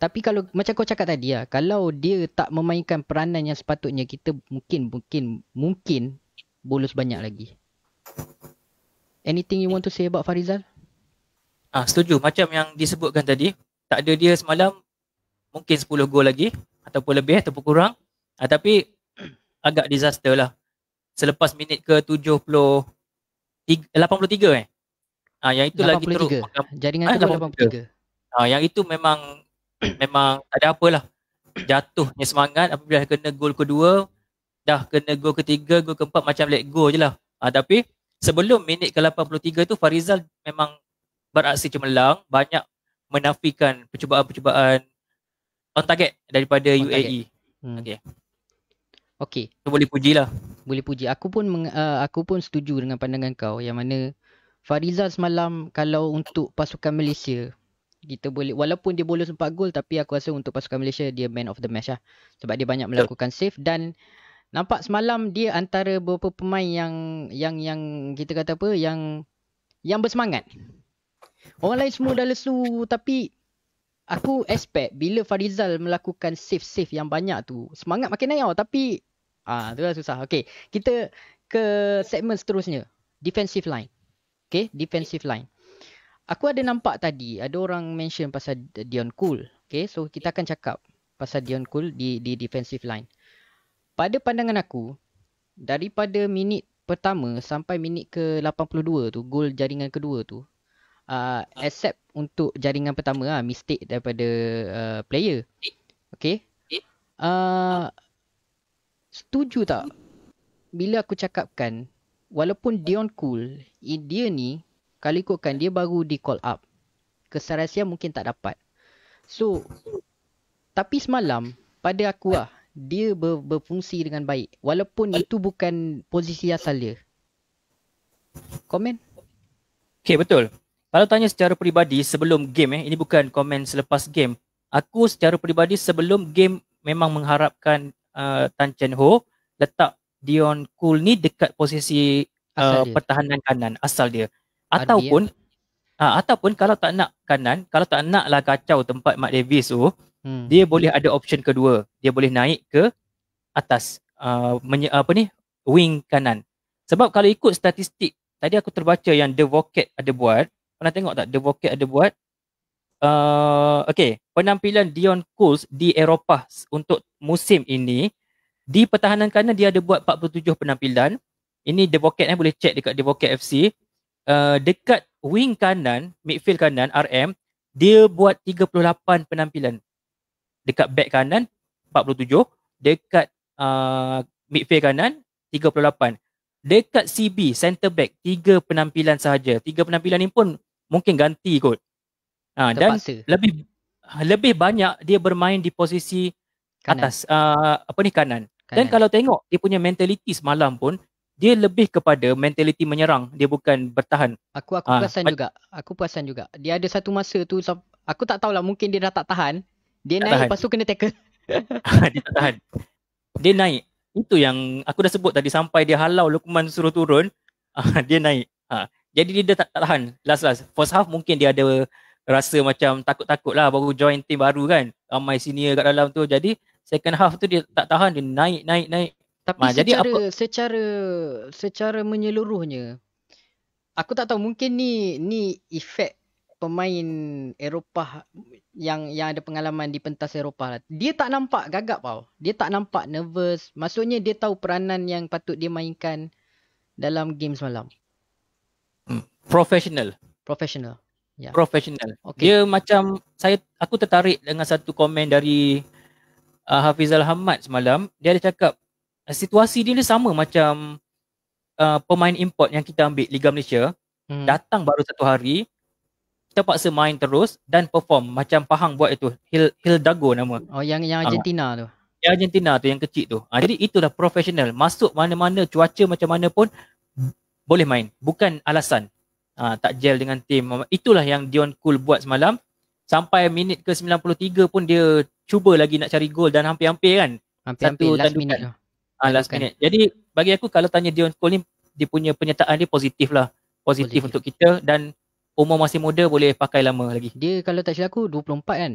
tapi kalau macam kau cakap tadi kalau dia tak memainkan peranan yang sepatutnya, kita mungkin bolos banyak lagi. Anything you want to say about Farizal? Setuju. Macam yang disebutkan tadi, tak ada dia semalam mungkin 10 gol lagi ataupun lebih ataupun kurang. Tapi agak disaster lah. Selepas minit ke 83 yang itu 83. lagi teruk. Jaringan kedua 83. Yang itu memang tak ada apalah. Jatuhnya semangat apabila kena gol kedua, dah kena gol ketiga, gol keempat macam let go je lah. Tapi sebelum minit ke 83 tu Farizal memang beraksi cemerlang, banyak menafikan percubaan-percubaan on target daripada UAE. Okey. Tu boleh pujilah. Boleh puji. Aku pun setuju dengan pandangan kau yang mana Farizal semalam kalau untuk pasukan Malaysia kita boleh, walaupun dia bolos 4 gol, tapi aku rasa untuk pasukan Malaysia dia man of the match lah. Sebab dia banyak melakukan save dan nampak semalam dia antara beberapa pemain yang kita kata apa, yang bersemangat. Orang lain semua dah lesu, tapi aku expect bila Farizal melakukan save yang banyak tu, semangat makin naik tapi tu lah susah. Okey, kita ke segmen seterusnya, defensive line. Okay, defensive line. Aku ada nampak tadi ada orang mention pasal Dion Cool. Okay, so kita akan cakap pasal Dion Cool di defensive line. Pada pandangan aku, daripada minit pertama sampai minit ke 82 tu, gol jaringan kedua tu, except untuk jaringan pertama mistake daripada player. Okay. Setuju tak bila aku cakapkan walaupun Dion Cool, dia ni kalau ikutkan dia baru di call up, keserasian mungkin tak dapat. So tapi semalam pada aku dia berfungsi dengan baik walaupun itu bukan posisi asal dia. Komen? Okay, betul. Kalau tanya secara peribadi sebelum game ini bukan komen selepas game. Aku secara peribadi sebelum game memang mengharapkan Tan Chen Ho letak Dion Cool ni dekat posisi pertahanan kanan asal dia. Ataupun kalau tak nak kanan, kalau tak naklah kacau tempat Mat Davis tu, dia boleh ada option kedua. Dia boleh naik ke atas wing kanan. Sebab kalau ikut statistik, tadi aku terbaca yang The Vocat ada buat. Pernah tengok tak The Vocat ada buat? Penampilan Dion Cool di Eropah untuk musim ini, di pertahanan kanan dia ada buat 47 penampilan. Ini The Vocat boleh check dekat The Vocat FC. Dekat wing kanan, midfield kanan RM, dia buat 38 penampilan. Dekat back kanan 47, dekat midfield kanan 38. Dekat CB center back 3 penampilan sahaja. 3 penampilan ni pun mungkin ganti kot. Dan lebih banyak dia bermain di posisi kanan. Atas kanan. Dan kalau tengok dia punya mentality semalam pun dia lebih kepada mentality menyerang, dia bukan bertahan. Aku perasan juga. Dia ada satu masa tu aku tak tahulah, mungkin dia dah tak tahan. Dia Tak naik tahan. lepas tu kena tackle. Dia tak tahan. Dia naik. Itu yang aku dah sebut tadi, sampai dia halau Lukman suruh turun, dia naik. Jadi dia tak tahan. Last. First half mungkin dia ada rasa macam takut-takut lah, baru join team baru kan. Ramai senior kat dalam tu. Jadi second half tu dia tak tahan, dia naik. Tapi Jadi apa? secara menyeluruhnya, aku tak tahu, mungkin ni efek pemain Eropah yang ada pengalaman di pentas Eropah lah. Dia tak nampak gagap tau. Dia tak nampak nervous. Maksudnya dia tahu peranan yang patut dia mainkan dalam game semalam. Professional. Ya. Professional. Okay. Dia macam, aku tertarik dengan satu komen dari Hafizal Hamad semalam. Dia ada cakap situasi dia sama macam pemain import yang kita ambil Liga Malaysia. Datang baru 1 hari, kita paksa main terus dan perform macam Pahang buat itu. Hidalgo nama. Oh, yang Argentina tu. Yang Argentina tu, yang kecil tu. Jadi itulah profesional. Masuk mana-mana, cuaca macam mana pun boleh main. Bukan alasan tak gel dengan tim. Itulah yang Dion Kul buat semalam. Sampai minit ke 93 pun dia cuba lagi nak cari gol dan hampir-hampir kan. Hampir-hampir last minute tu. Last minute. Jadi bagi aku, kalau tanya Dion Kul ni, dia punya penyertaan dia positif lah. Positif untuk kita, dan umur masih muda, boleh pakai lama lagi. Dia kalau tak silap aku 24 kan?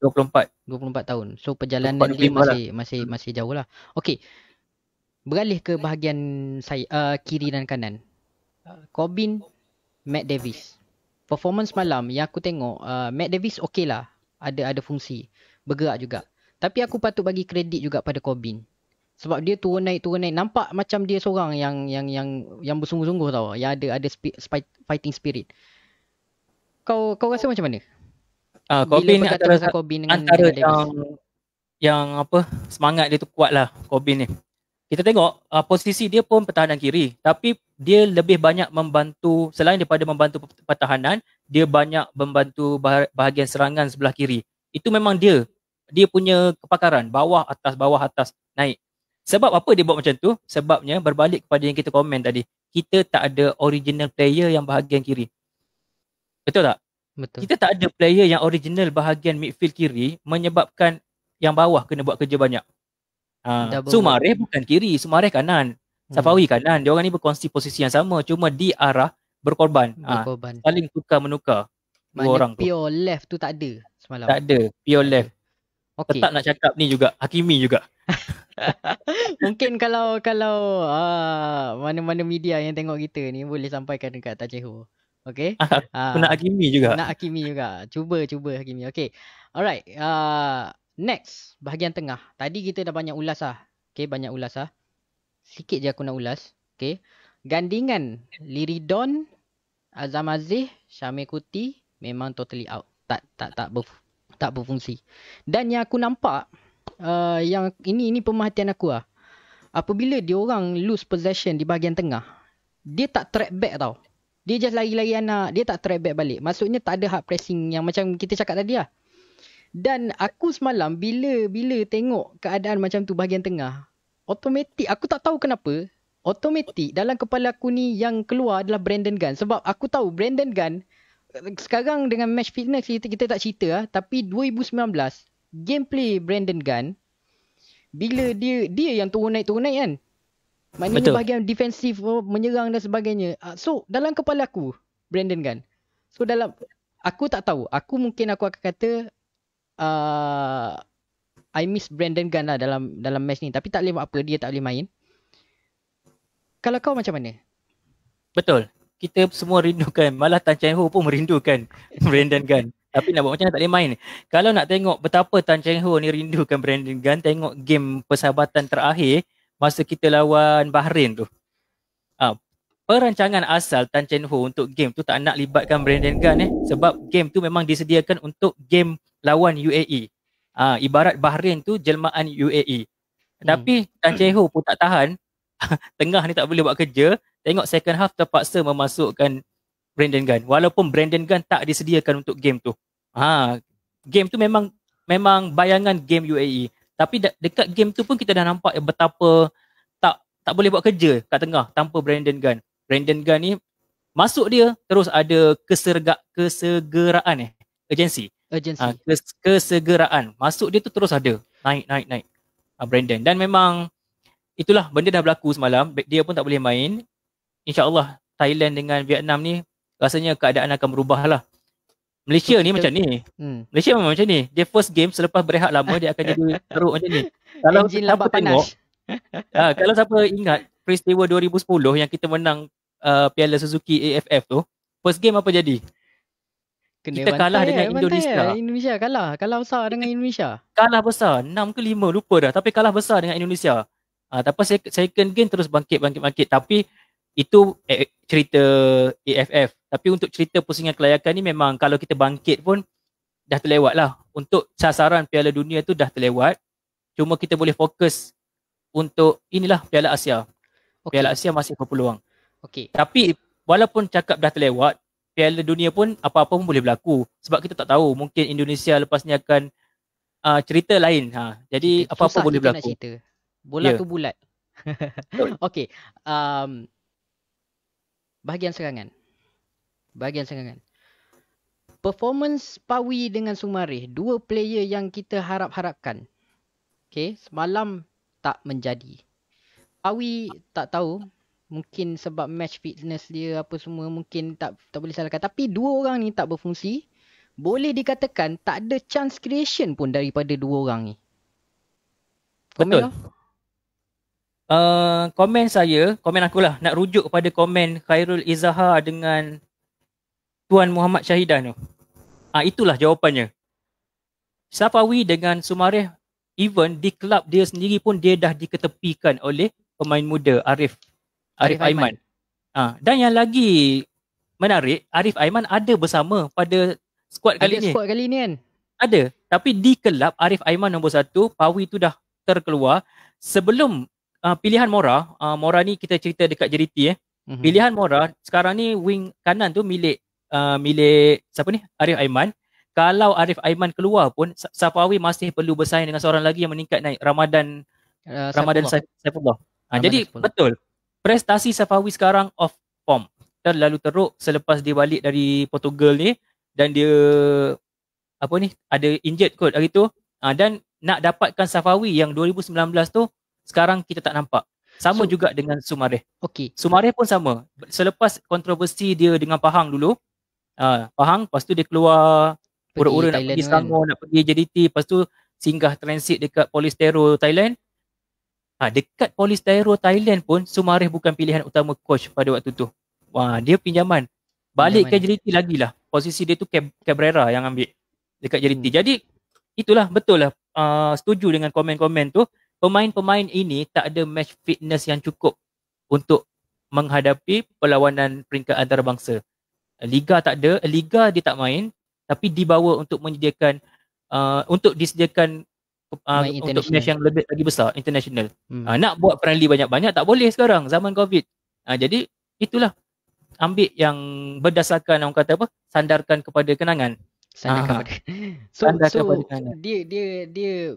24 tahun. So perjalanan dia masih jauh lah. Okey. Beralih ke bahagian saya, kiri dan kanan. Corbin, Matt Davis. Performance malam yang aku tengok, Matt Davis okey lah. Ada fungsi. Bergerak juga. Tapi aku patut bagi kredit juga pada Corbin. Sebab dia turun naik. Nampak macam dia seorang yang bersungguh-sungguh tau. Yang ada fighting spirit. Kau rasa macam mana? Corbin antara Corbin yang apa, semangat dia tu kuat lah, Corbin ni. Kita tengok posisi dia pun pertahanan kiri, tapi dia lebih banyak membantu, selain daripada membantu pertahanan, dia banyak membantu bahagian serangan sebelah kiri. Itu memang dia punya kepakaran, bawah atas naik. Sebab apa dia buat macam tu? Sebabnya berbalik kepada yang kita komen tadi, kita tak ada original player yang bahagian kiri. Betul tak? Betul. Kita tak ada player yang original bahagian midfield kiri, menyebabkan yang bawah kena buat kerja banyak. Sumareh bukan kiri, Sumareh kanan, Safawi kanan. Dia orang ni berkongsi posisi yang sama, cuma di arah berkorban. Saling tukar-menukar. Dua orang tu. Pure left tu tak ada semalam. Tak ada, pure left. Okay. Tetap nak cakap ni juga, Hakimi juga. Mungkin kalau mana-mana media yang tengok kita ni boleh sampaikan dekat Tajeho. Okay. Nak Hakimi juga. Cuba Hakimi. Okay. Alright. Next, bahagian tengah. Tadi kita dah banyak ulas lah. Okay, sikit je aku nak ulas. Okay. Gandingan Liridon, Azam Aziz, Syamil Kuti memang totally out. Tak berfungsi. Dan yang aku nampak, yang ini pemerhatian aku lah. Apabila diorang lose possession di bahagian tengah, dia tak track back tau. Dia just lari-lari anak. Dia tak track back balik. Maksudnya tak ada hard pressing yang macam kita cakap tadi lah. Dan aku semalam bila tengok keadaan macam tu bahagian tengah, automatik, aku tak tahu kenapa, automatik dalam kepala aku ni yang keluar adalah Brandon Gunn. Sebab aku tahu Brandon Gunn, sekarang dengan match fitness kita tak cerita lah. Tapi 2019, gameplay Brandon Gunn, bila dia yang turun naik kan. Maknanya bahagian defensif, menyerang dan sebagainya. So dalam kepala aku, Brandon Gunn. So aku tak tahu. Aku akan kata I miss Brandon Gunn lah dalam match ni. Tapi tak boleh buat apa, dia tak boleh main. Kalau kau macam mana? Betul. Kita semua rindukan. Malah Tan Cheng Ho pun merindukan Brandon Gunn. Tapi nak buat macam mana, tak boleh main. Kalau nak tengok betapa Tan Cheng Ho ni rindukan Brandon Gunn, tengok game persahabatan terakhir masa kita lawan Bahrain tu. Perancangan asal Tan Cheng Ho untuk game tu tak nak libatkan Brandon Gunn sebab game tu memang disediakan untuk game lawan UAE. Ibarat Bahrain tu jelmaan UAE. Tapi Tan Cheng Ho pun tak tahan. Tengah ni tak boleh buat kerja. Tengok second half terpaksa memasukkan Brandon Gunn. Walaupun Brandon Gunn tak disediakan untuk game tu. Game tu memang bayangan game UAE. Tapi dekat game tu pun kita dah nampak betapa tak boleh buat kerja kat tengah tanpa Brandon Gunn. Brandon Gunn ni masuk dia terus ada kesegeraan urgency. Urgency. Kesegeraan. Masuk dia tu terus ada. Naik. Brandon. Dan memang itulah benda dah berlaku semalam. Dia pun tak boleh main. InsyaAllah Thailand dengan Vietnam ni rasanya keadaan akan berubah lah. Malaysia ni macam ni. Malaysia memang macam ni. Dia first game selepas berehat lama dia akan jadi teruk macam ni. Kalau engine siapa lambat tengok, panas. kalau siapa ingat peristiwa 2010 yang kita menang Piala Suzuki AFF tu, first game apa jadi? Kita kalah dengan Indonesia. Indonesia kalah besar dengan Indonesia. Kalah besar, 6 ke 5 lupa dah, tapi kalah besar dengan Indonesia. Tapi second game terus bangkit. Tapi itu cerita AFF. Tapi untuk cerita pusingan kelayakan ni memang kalau kita bangkit pun dah terlewat lah. Untuk sasaran Piala Dunia tu dah terlewat. Cuma kita boleh fokus untuk inilah Piala Asia. Piala Asia masih berpeluang. Tapi walaupun cakap dah terlewat, Piala Dunia pun apa-apa pun boleh berlaku. Sebab kita tak tahu, mungkin Indonesia lepas ni akan cerita lain. Jadi apa-apa boleh berlaku. Bola tu bulat. Okey. Bahagian serangan. Performance Pawi dengan Sumareh, dua player yang kita harap-harapkan. Okey, semalam tak menjadi. Pawi tak tahu, mungkin sebab match fitness dia apa semua, mungkin tak boleh salahkan. Tapi dua orang ni tak berfungsi. Boleh dikatakan tak ada chance creation pun daripada dua orang ni. Betul. Komen aku lah nak rujuk kepada komen Khairul Izahar dengan Tuan Muhammad Syahidan tu. Itulah jawapannya. Safawi dengan Sumareh, even di kelab dia sendiri pun dia dah diketepikan oleh pemain muda Arif Aiman. Dan yang lagi menarik, Arif Aiman ada bersama pada squad kali ni. Squad kali ni kan? Ada. Tapi di kelab Arif Aiman nombor 1, Pawi tu dah terkeluar sebelum pilihan Mora ni kita cerita dekat JDT Pilihan Mora sekarang ni wing kanan tu milik siapa ni? Arif Aiman. Kalau Arif Aiman keluar pun Safawi masih perlu bersaing dengan seorang lagi yang meningkat naik, Ramadan Saifullah. Jadi betul. Prestasi Safawi sekarang off form. Terlalu teruk selepas dia balik dari Portugal ni dan dia ada injured kot hari tu. Dan nak dapatkan Safawi yang 2019 tu sekarang kita tak nampak. Sama juga dengan Sumareh. Sumareh pun sama. Selepas kontroversi dia dengan Pahang dulu, Pahang, lepas tu dia keluar ura-ura nak pergi Selangor, nak pergi JDT, lepas tu singgah transit dekat Polistero Thailand. Dekat Polistero Thailand pun Sumareh bukan pilihan utama coach pada waktu tu. Dia pinjaman. Balik ke JDT lagilah. Posisi dia tu Cabrera yang ambil dekat JDT. Jadi itulah, betul lah. Setuju dengan komen-komen tu. Pemain-pemain ini tak ada match fitness yang cukup untuk menghadapi perlawanan peringkat antarabangsa. Liga tak ada, Liga dia tak main, tapi dibawa untuk menyediakan untuk disediakan untuk match yang lebih lagi besar, international. Nak buat friendly banyak-banyak tak boleh sekarang zaman COVID. Jadi itulah, ambil yang berdasarkan orang kata sandarkan kepada kenangan. Sandarkan kepada kenangan. Dia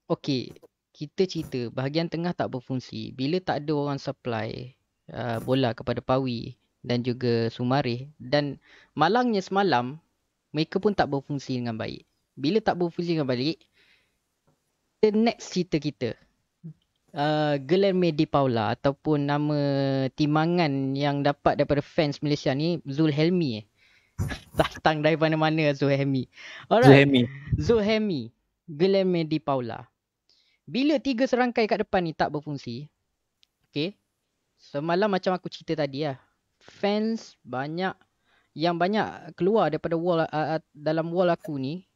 okey. Kita cerita bahagian tengah tak berfungsi. Bila tak ada orang supply bola kepada Pawi dan juga Sumareh, dan malangnya semalam mereka pun tak berfungsi dengan baik. Bila tak berfungsi dengan baik, the next cerita kita, Guilherme de Paula ataupun nama timangan yang dapat daripada fans Malaysia ni, Zulhelmi. Datang dari mana-mana Zulhelmi. Alright. Zulhelmi, Guilherme de Paula. Bila 3 serangkai kat depan ni tak berfungsi, semalam macam aku cerita tadi lah, fans banyak keluar daripada wall, dalam wall aku ni,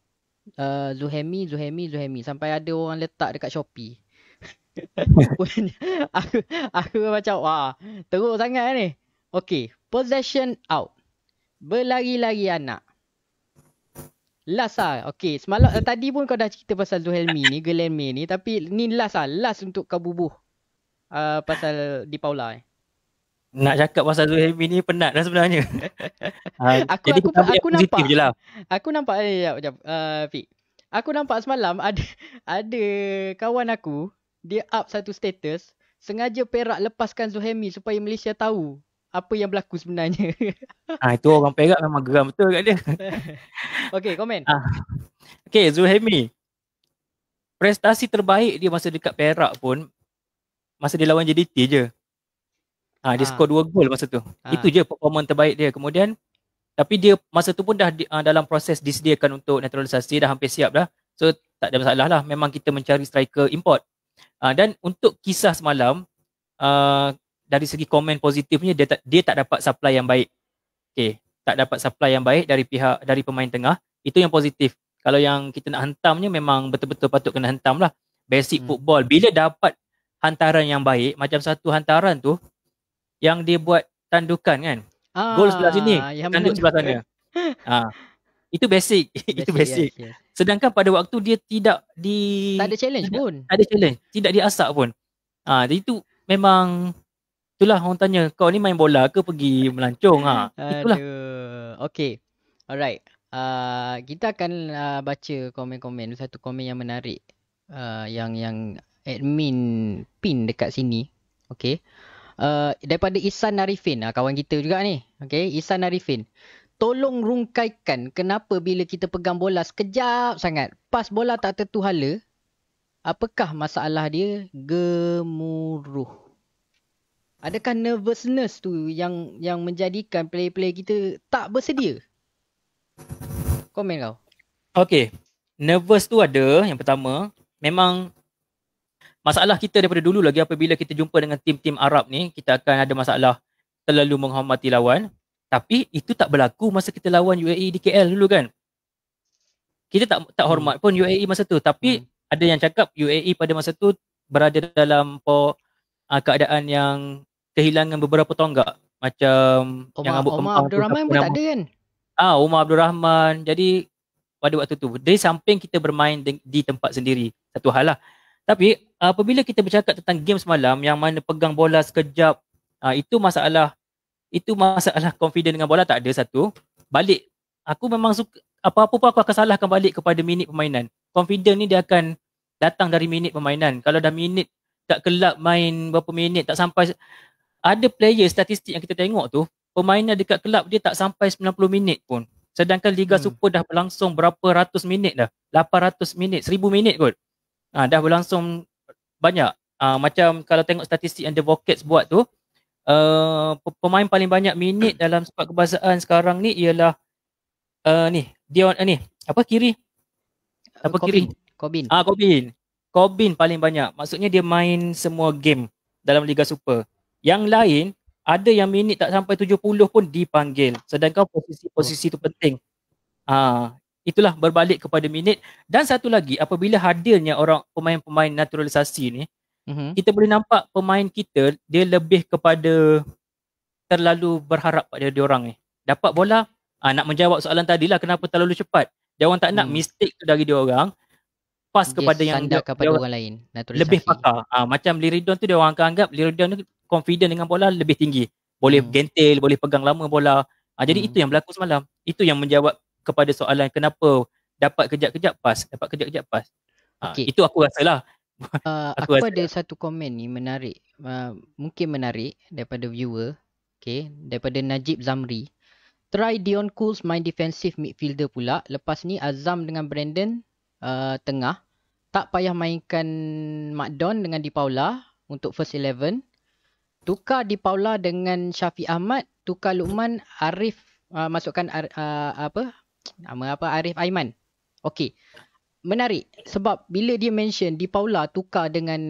Zuhemi, sampai ada orang letak dekat Shopee. aku macam teruk sangat ni. Possession out, berlari-lari anak. Last semalam tadi pun kau dah cerita pasal Zuhelmi ni, Guilherme ni, tapi ni last untuk kau bubuh pasal di Paula ni. Nak cakap pasal Zuhelmi ni penat dah sebenarnya. Jadi aku nampak je lah. Aku nampak Fik. Aku nampak semalam ada kawan aku, dia up satu status sengaja Perak lepaskan Zuhelmi supaya Malaysia tahu apa yang berlaku sebenarnya. Itu orang Perak memang geram betul kat dia. Okey, komen. Okay, Zulhemi. Prestasi terbaik dia masa dekat Perak pun masa dia lawan JDT je. Dia skor 2 gol masa tu. Itu je performance terbaik dia. Kemudian tapi dia masa tu pun dah dalam proses disediakan untuk naturalisasi, dah hampir siap dah. So tak ada masalah lah. Memang kita mencari striker import. Dan untuk kisah semalam, dari segi komen positifnya dia tak dapat supply yang baik. Okay, tak dapat supply yang baik dari pemain tengah. Itu yang positif. Kalau yang kita nak hentamnya memang betul-betul patut kena hentam lah. Basic football. Bila dapat hantaran yang baik, macam satu hantaran tu yang dia buat tandukan kan. Gol sebelah sini, tanduk sebelah sana. Itu basic. Itu basic. Yes. Sedangkan pada waktu dia tak ada challenge pun. Tak ada challenge, tidak diasak pun. Jadi itu memang itulah orang tanya, kau ni main bola ke pergi melancong? Itulah. Okay. Alright. Kita akan baca komen-komen. Satu komen yang menarik yang admin pin dekat sini. Okay. Daripada Ihsan Arifin, kawan kita juga ni. Okay, Ihsan Arifin. Tolong rungkaikan kenapa bila kita pegang bola sekejap sangat, pas bola tak tertu hala, apakah masalah dia? Gemuruh. Adakah nervousness tu yang menjadikan player-player kita tak bersedia? Komen kau. Okay, nervous tu ada yang pertama. Memang masalah kita daripada dulu lagi apabila kita jumpa dengan tim-tim Arab ni, kita akan ada masalah terlalu menghormati lawan. Tapi itu tak berlaku masa kita lawan UAE di KL dulu kan. Kita tak hormat pun UAE masa tu. Tapi ada yang cakap UAE pada masa tu berada dalam keadaan yang kehilangan beberapa tonggak. Macam Omar Abdul Rahman pun tak ada kan? Omar Abdul Rahman. Jadi pada waktu tu, di samping kita bermain di tempat sendiri. Satu hal lah. Tapi apabila kita bercakap tentang game semalam yang mana pegang bola sekejap, itu masalah confident dengan bola tak ada satu. Balik, aku memang suka, apa-apa pun aku akan salahkan balik kepada minit permainan. Confident ni dia akan datang dari minit permainan. Kalau dah minit, tak kelab main berapa minit, tak sampai, ada player statistik yang kita tengok tu, permainan dekat kelab dia tak sampai 90 minit pun. Sedangkan Liga Super dah berlangsung berapa ratus minit dah. 800 minit, 1000 minit kot. Dah berlangsung banyak. Macam kalau tengok statistik yang The Vocats buat tu, pemain paling banyak minit dalam skuad kebangsaan sekarang ni ialah Corbin paling banyak. Maksudnya dia main semua game dalam Liga Super. Yang lain ada yang minit tak sampai 70 pun dipanggil. Sedangkan posisi tu penting. Itulah berbalik kepada minit. Dan satu lagi, apabila hadirnya pemain-pemain naturalisasi ni, kita boleh nampak pemain kita dia lebih kepada terlalu berharap pada diorang ni. Dapat bola, nak menjawab soalan tadi lah kenapa terlalu cepat. Dia orang tak nak mistake tu dari diorang, pas dia kepada yang kepada orang lain, lebih pakar. Macam Liridon tu dia orang akan anggap Liridon tu confident dengan bola lebih tinggi. Boleh gentil, boleh pegang lama bola. Jadi itu yang berlaku semalam. Itu yang menjawab kepada soalan kenapa dapat kejap-kejap pas. Itu aku rasalah. Aku ada satu komen ni menarik. Mungkin menarik daripada viewer. Okay, daripada Najib Zamri. Try Dion Cools main defensive midfielder pula. Lepas ni Azam dengan Brandon tengah. Tak payah mainkan Macdon dengan Di Paula untuk first 11. Tukar Di Paula dengan Syafiq Ahmad. Tukar Luqman, Arif, masukkan Arif Aiman. Okey. Menarik sebab bila dia mention Di Paula tukar dengan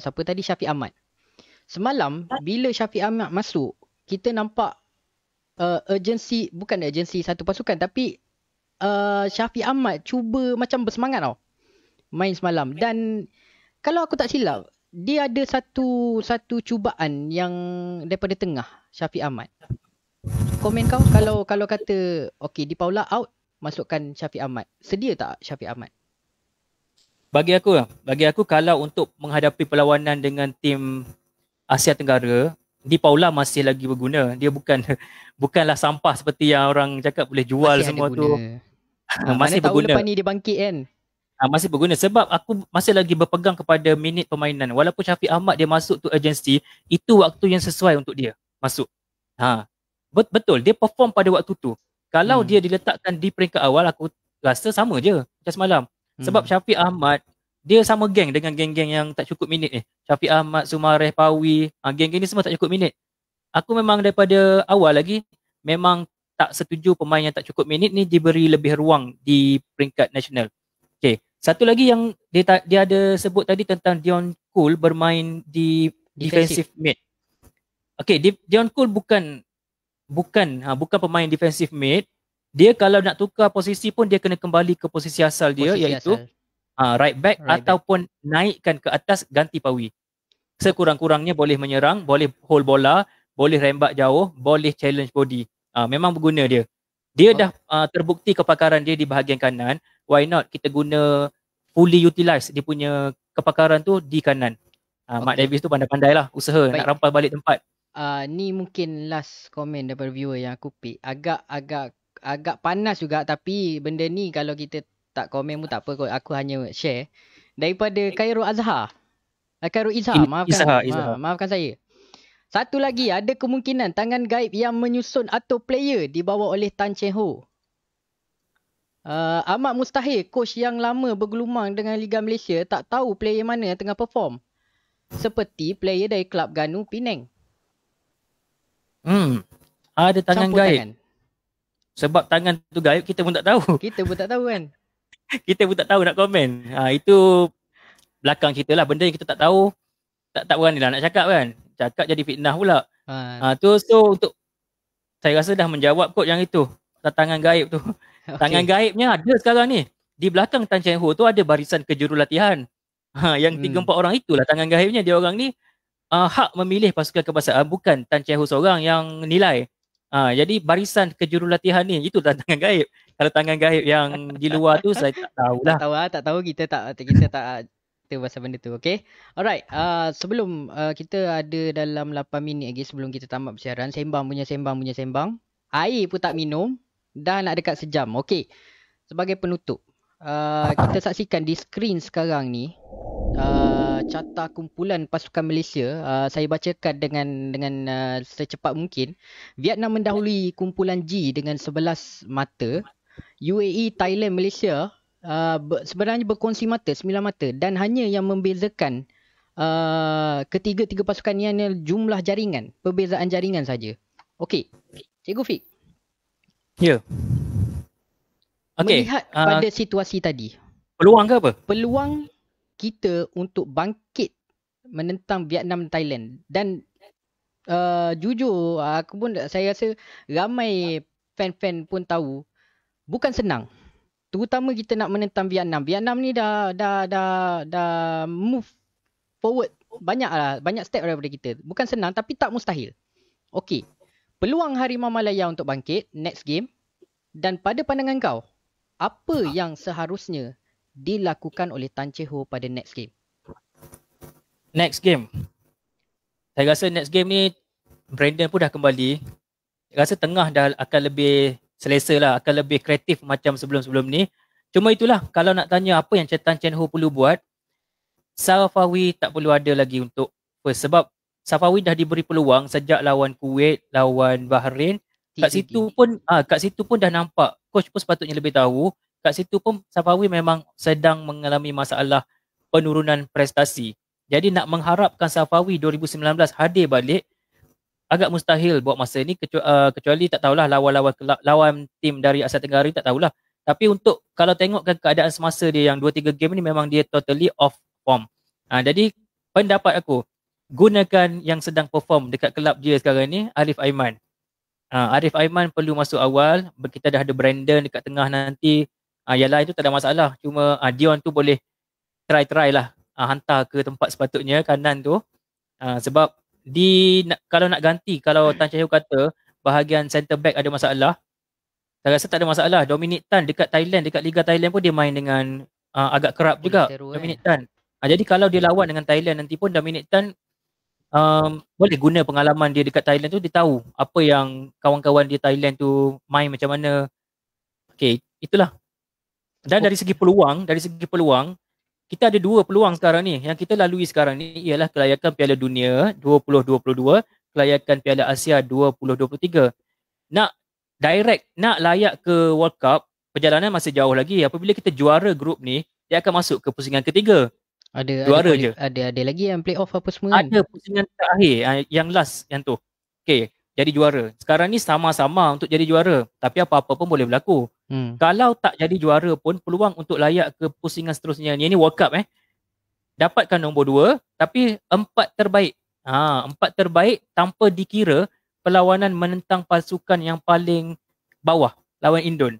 siapa tadi, Syafiq Ahmad. Semalam bila Syafiq Ahmad masuk, kita nampak bukan urgency satu pasukan, tapi Syafiq Ahmad cuba macam bersemangat tau main semalam. Dan kalau aku tak silap, dia ada satu cubaan yang daripada tengah Syafiq Ahmad. Komen kau kalau kata okey Di Paula out, masukkan Syafiq Ahmad. Sedia tak Syafiq Ahmad? Bagi aku kalau untuk menghadapi perlawanan dengan tim Asia Tenggara, Di Paula masih lagi berguna. Dia bukanlah sampah seperti yang orang cakap boleh jual masih semua tu. Masih berguna. Tahu lepas ni dia bangkit kan? Masih berguna sebab aku masih lagi berpegang kepada minit permainan. Walaupun Syafiq Ahmad dia masuk tu urgency, itu waktu yang sesuai untuk dia masuk. Ha. Betul, dia perform pada waktu tu. Kalau dia diletakkan di peringkat awal, aku rasa sama je macam semalam. Sebab Syafiq Ahmad, dia sama geng dengan geng-geng yang tak cukup minit ni. Syafiq Ahmad, Sumareh, Pawi, geng-geng ni semua tak cukup minit. Aku memang daripada awal lagi, memang tak setuju pemain yang tak cukup minit ni diberi lebih ruang di peringkat nasional. Okay. Satu lagi yang dia ada sebut tadi tentang Dion Cole bermain di defensive mid. Okay, Dion Cole bukan pemain defensive mid. Dia kalau nak tukar posisi pun dia kena kembali ke posisi asal dia, iaitu right back ataupun naikkan ke atas ganti Pawi. Sekurang-kurangnya boleh menyerang, boleh hold bola, boleh rembat jauh, boleh challenge body. Memang berguna dia. Dia dah terbukti kepakaran dia di bahagian kanan. Why not kita guna fully utilize dia punya kepakaran tu di kanan. Mark Davis tu pandai-pandai lah usaha nak rampas balik tempat. Ni mungkin last komen daripada viewer yang aku pick. Agak panas juga, tapi benda ni kalau kita tak komen pun tak apa kot. Aku hanya share. Daripada Khairul Azhar. Khairul Izhar, maafkan saya. Satu lagi, ada kemungkinan tangan gaib yang menyusun atau player dibawa oleh Tan Cheng Ho. Amat mustahil coach yang lama bergelumang dengan Liga Malaysia tak tahu player mana yang tengah perform. Seperti player dari klub Ganu Penang. Ada tangan gaib. Tangan. Sebab tangan tu gaib kita pun tak tahu. Kita pun tak tahu kan. Kita pun tak tahu nak komen. Itu belakang cerita lah. Benda yang kita tak tahu, tak berani lah nak cakap kan. Cakap jadi fitnah pula. So untuk saya rasa dah menjawab kot yang itu. Tangan gaib tu. Okay. Tangan gaibnya ada sekarang ni. Di belakang Tan Cheng Ho tu ada barisan kejurulatihan. Yang 3-4 orang itulah tangan gaibnya. Dia orang ni hak memilih pasukan kebangsaan. Bukan Tan Cheng Ho seorang yang nilai. Jadi barisan kejurulatihan ni, itu tangan gaib. Kalau tangan gaib yang di luar tu saya tak tahulah. Tak tahu, kita tak pasal benda tu. Okay. Alright. Sebelum kita ada dalam 8 minit lagi sebelum kita tamat persiaran. Sembang punya sembang. Air pun tak minum. Dah nak dekat sejam. Okay. Sebagai penutup. Kita saksikan di skrin sekarang ni. Carta kumpulan pasukan Malaysia. Saya bacakan dengan secepat mungkin. Vietnam mendahului kumpulan G dengan 11 mata. UAE, Thailand, Malaysia sebenarnya berkongsi mata, 9 mata. Dan hanya yang membezakan ketiga-tiga pasukan ni adalah jumlah jaringan. Perbezaan jaringan saja. Okey. Cikgu Fik. Ya. Melihat pada situasi tadi. Peluang ke apa? Peluang kita untuk bangkit menentang Vietnam dan Thailand. Dan jujur, saya rasa ramai fan-fan pun tahu bukan senang. Terutama kita nak menentang Vietnam. Vietnam ni dah move forward banyak step daripada kita. Bukan senang tapi tak mustahil. Okey. Peluang Harimau Malaya untuk bangkit next game, dan pada pandangan kau, apa yang seharusnya dilakukan oleh Tan Cheng Ho pada next game? Next game. Saya rasa next game ni Brandon pun dah kembali. Saya rasa tengah dah akan lebih selesa lah, akan lebih kreatif macam sebelum-sebelum ni. Cuma itulah, kalau nak tanya apa yang Tan Cheng Ho perlu buat, Safawi tak perlu ada lagi untuk first. Sebab Safawi dah diberi peluang sejak lawan Kuwait, lawan Bahrain. Kat situ pun dah nampak, coach pun sepatutnya lebih tahu. Kat situ pun Safawi memang sedang mengalami masalah penurunan prestasi. Jadi nak mengharapkan Safawi 2019 hadir balik agak mustahil buat masa ni, kecuali tak tahulah lawan tim dari Asia Tenggara tak tahulah. Tapi untuk kalau tengokkan keadaan semasa dia yang 2-3 game ni memang dia totally off form. Jadi pendapat aku, gunakan yang sedang perform dekat kelab dia sekarang ni, Arif Aiman. Arif Aiman perlu masuk awal. Kita dah ada Brandon dekat tengah nanti. Yang lain tu tak ada masalah. Cuma Dion tu boleh try lah. Hantar ke tempat sepatutnya kanan tu. Sebab kalau nak ganti, kalau Tan Cheng Ho kata bahagian center back ada masalah, saya rasa tak ada masalah. Dominic Tan dekat Thailand, dekat Liga Thailand pun dia main dengan agak kerap juga. Dominic Tan. Jadi kalau dia lawan dengan Thailand nanti pun Dominic Tan boleh guna pengalaman dia dekat Thailand tu. Dia tahu apa yang kawan-kawan dia Thailand tu main macam mana. Okay, itulah. Dan Oh, dari segi peluang, kita ada dua peluang sekarang ni. Yang kita lalui sekarang ni ialah kelayakan Piala Dunia 2022, kelayakan Piala Asia 2023. Nak nak layak ke World Cup, perjalanan masih jauh lagi. Apabila kita juara grup ni, dia akan masuk ke pusingan ketiga. Juara je. ada lagi yang playoff apa semua kan? Ada pusingan terakhir, yang last yang tu. Okay, jadi juara. Sekarang ni sama-sama untuk jadi juara. Tapi apa-apa pun boleh berlaku. Kalau tak jadi juara pun, peluang untuk layak ke pusingan seterusnya. Ini World Cup dapatkan nombor 2, tapi 4 terbaik. 4 terbaik tanpa dikira perlawanan menentang pasukan yang paling bawah, lawan Indon.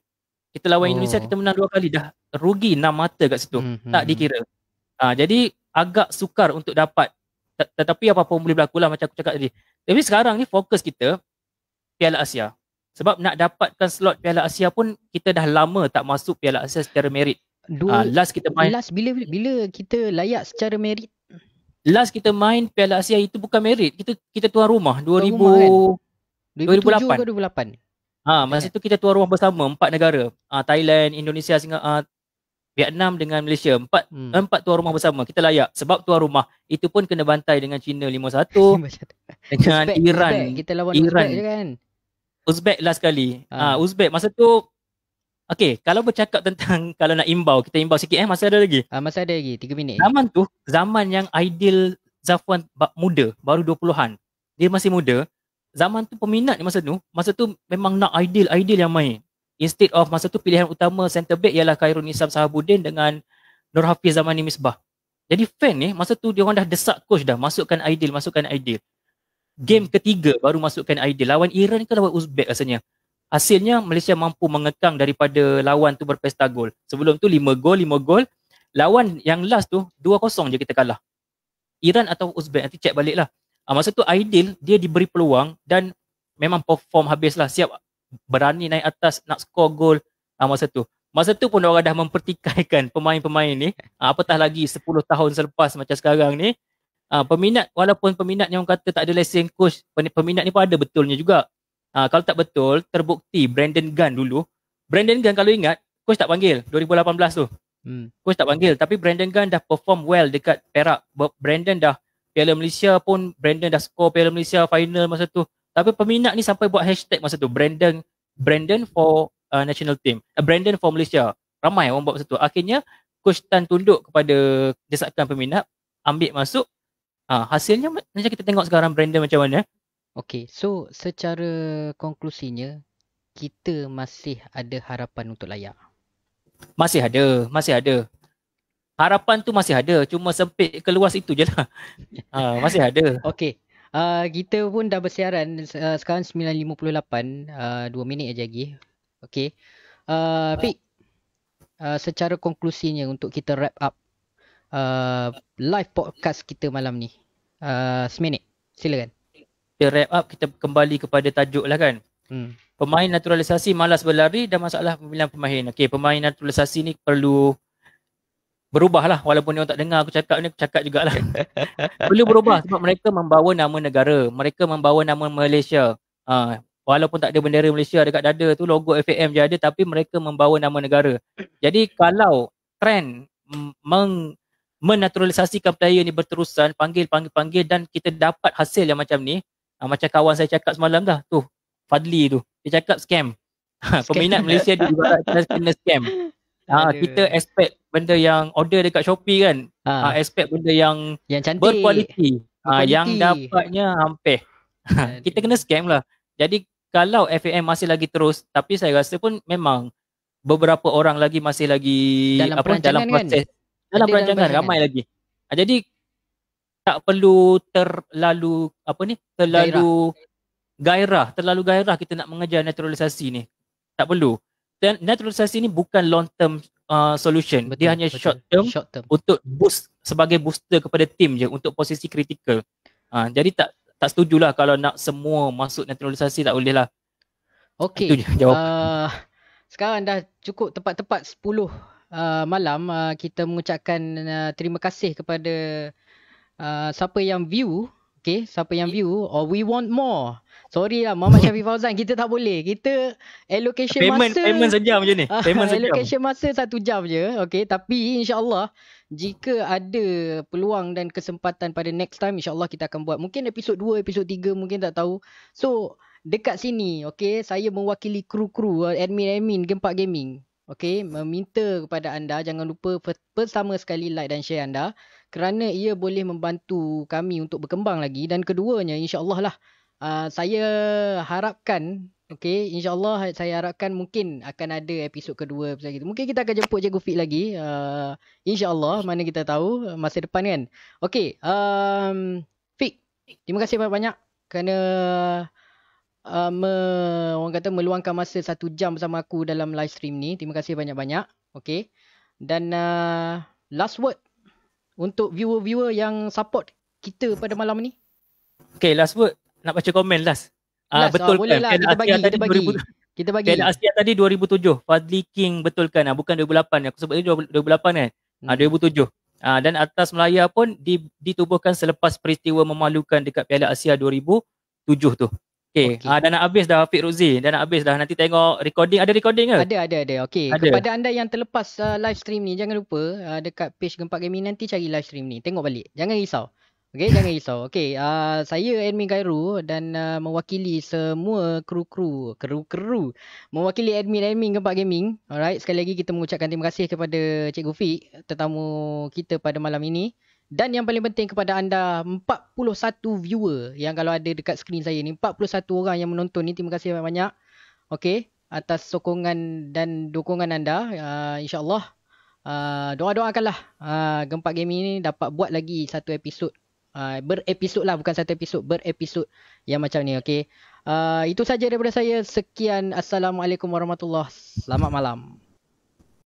Kita lawan Indonesia, kita menang 2 kali, dah rugi 6 mata kat situ. Tak dikira. Jadi agak sukar untuk dapat. Tetapi apa-apa boleh berlaku lah, macam aku cakap tadi. Tapi sekarang ni fokus kita Piala Asia. Sebab nak dapatkan slot Piala Asia pun, kita dah lama tak masuk Piala Asia secara merit. Last bila kita layak secara merit? Last kita main Piala Asia itu bukan merit. Kita tuan rumah 2007 ke 2008. Masa tu kita tuan rumah bersama 4 negara. Thailand, Indonesia, Singapura, Vietnam dengan Malaysia. 4 tuan rumah bersama. Kita layak. Sebab tuan rumah itu pun kena bantai dengan China 5-1. dengan Iran. Kita lawan Uzbek je kan? Uzbek last kali. Uzbek masa tu. Okay, kalau bercakap tentang kalau nak imbau, kita imbau sikit masih ada lagi. Masih ada lagi 3 minit. Zaman tu, zaman yang ideal Zafwan muda, baru 20-an. Dia masih muda. Zaman tu peminat masa tu memang nak ideal yang main. Instead of masa tu pilihan utama center back ialah Khairul Nizam Sahabuddin dengan Nur Hafiz Zamani Misbah. Jadi fan ni masa tu dia orang dah desak coach dah masukkan ideal. Game ketiga baru masukkan ideal. Lawan Iran ke lawan Uzbek rasanya. Hasilnya Malaysia mampu mengekang daripada lawan tu berpesta gol. Sebelum tu 5 gol. Lawan yang last tu 2-0 je kita kalah. Iran atau Uzbek, nanti check balik lah. Masa tu ideal dia diberi peluang dan memang perform habis lah. Siap berani naik atas nak skor gol masa tu pun orang dah mempertikaikan pemain-pemain ni, apatah lagi 10 tahun selepas macam sekarang ni. Peminat, walaupun peminat yang kata tak ada lesen coach, peminat ni pun ada betulnya juga. Kalau tak betul, terbukti Brandon Gunn kalau ingat, coach tak panggil 2018 tu. Coach tak panggil, tapi Brandon Gunn dah perform well dekat Perak. Brandon dah Piala Malaysia pun, Brandon dah skor Piala Malaysia final masa tu. Tapi peminat ni sampai buat hashtag masa tu, Brandon for national team, Brandon for Malaysia. Ramai orang buat masa tu. Akhirnya Coach Tan tunduk kepada desakan peminat, ambil masuk. Hasilnya macam kita tengok sekarang Brandon macam mana. Okay, so secara konklusinya, kita masih ada harapan untuk layak. Masih ada. Harapan tu masih ada, cuma sempit keluas itu je lah. Masih ada. Okay. Kita pun dah bersiaran sekarang 9.58, 2 minit aja lagi. Okay. Fik, secara konklusinya untuk kita wrap up live podcast kita malam ni, seminit, silakan. Kita wrap up, kita kembali kepada tajuk lah kan. Pemain naturalisasi malas berlari dan masalah pemilihan pemain. Okay, pemain naturalisasi ni perlu berubah lah, walaupun dia tak dengar aku cakap ni, aku cakap jugalah. Perlu berubah sebab mereka membawa nama negara, mereka membawa nama Malaysia. Walaupun tak ada bendera Malaysia dekat dada tu, logo FAM je ada, tapi mereka membawa nama negara. Jadi kalau trend menaturalisasikan player ni berterusan, panggil dan kita dapat hasil yang macam ni, macam kawan saya cakap semalam dah tu, Fadli tu, dia cakap scam. Peminat Malaysia diibaratkan kena scam. Kita expect benda yang order dekat Shopee kan, expect benda yang cantik, berkualiti, yang dapatnya hampir. Kita kena scam lah. Jadi kalau FAM masih lagi terus, tapi saya rasa pun memang beberapa orang lagi masih lagi dalam proses, dalam perancangan ramai lagi. Jadi tak perlu terlalu gairah kita nak mengejar naturalisasi ni. Tak perlu. Dan naturalisasi ni bukan long term solution. Betul, dia hanya short term untuk boost, sebagai booster kepada tim je untuk posisi kritikal. Jadi tak setujulah kalau nak semua masuk naturalisasi, tak boleh lah. Okey. Sekarang dah cukup tepat 10 malam. Kita mengucapkan terima kasih kepada siapa yang view Okay, siapa yang view, or we want more. Sorry lah Muhammad Syafiq Fauzan, kita tak boleh. Kita allocation Payment sejam je ni. Payment sejam. Allocation masa 1 jam je. Okay, tapi insyaAllah jika ada peluang dan kesempatan pada next time, insyaAllah kita akan buat. Mungkin episod 2, episod 3, mungkin tak tahu. So, dekat sini, okay, saya mewakili kru-kru, admin-admin Gempak Gaming. Okay, meminta kepada anda jangan lupa pertama sekali like dan share anda, kerana ia boleh membantu kami untuk berkembang lagi. Dan keduanya, insyaAllah lah, saya harapkan, okay, insyaAllah saya harapkan mungkin akan ada episod kedua, episod gitu. Mungkin kita akan jemput Cikgu Fik lagi, insyaAllah, mana kita tahu masa depan kan. Okay, Fik, terima kasih banyak-banyak kerana orang kata meluangkan masa 1 jam bersama aku dalam live stream ni. Terima kasih banyak-banyak. Okay. Dan last word untuk viewer-viewer yang support kita pada malam ni. Okay, last word. Nak baca komen last. Betul boleh kan? lah. Kita bagi. Piala Asia tadi 2007. Fadli King betul kan? Bukan 2008. Aku sebut tadi 2008 kan? 2007. Dan Atas Melaya pun ditubuhkan selepas peristiwa memalukan dekat Piala Asia 2007 tu. Okay. Dah nak habis dah Fik Ruzi. Dah nak habis dah. Nanti tengok recording. Ada recording ke? Ada. Okay. Ada. Kepada anda yang terlepas live stream ni, jangan lupa dekat page Gempak Gaming nanti cari live stream ni. Tengok balik. Jangan risau. Okay, jangan risau. Okay, saya admin Khairul dan mewakili semua kru-kru. Mewakili admin Gempak Gaming. Alright, sekali lagi kita mengucapkan terima kasih kepada Cikgu Fik, tetamu kita pada malam ini. Dan yang paling penting kepada anda 41 viewer yang kalau ada dekat skrin saya ni, 41 orang yang menonton ni, terima kasih banyak-banyak. Okay, atas sokongan dan dukungan anda. InsyaAllah doa-doakanlah Gempak Gaming ni dapat buat lagi satu episod. Berepisod lah, bukan satu episod, berepisod yang macam ni. Okay, itu saja daripada saya. Sekian, Assalamualaikum warahmatullahi wabarakatuh. Selamat malam.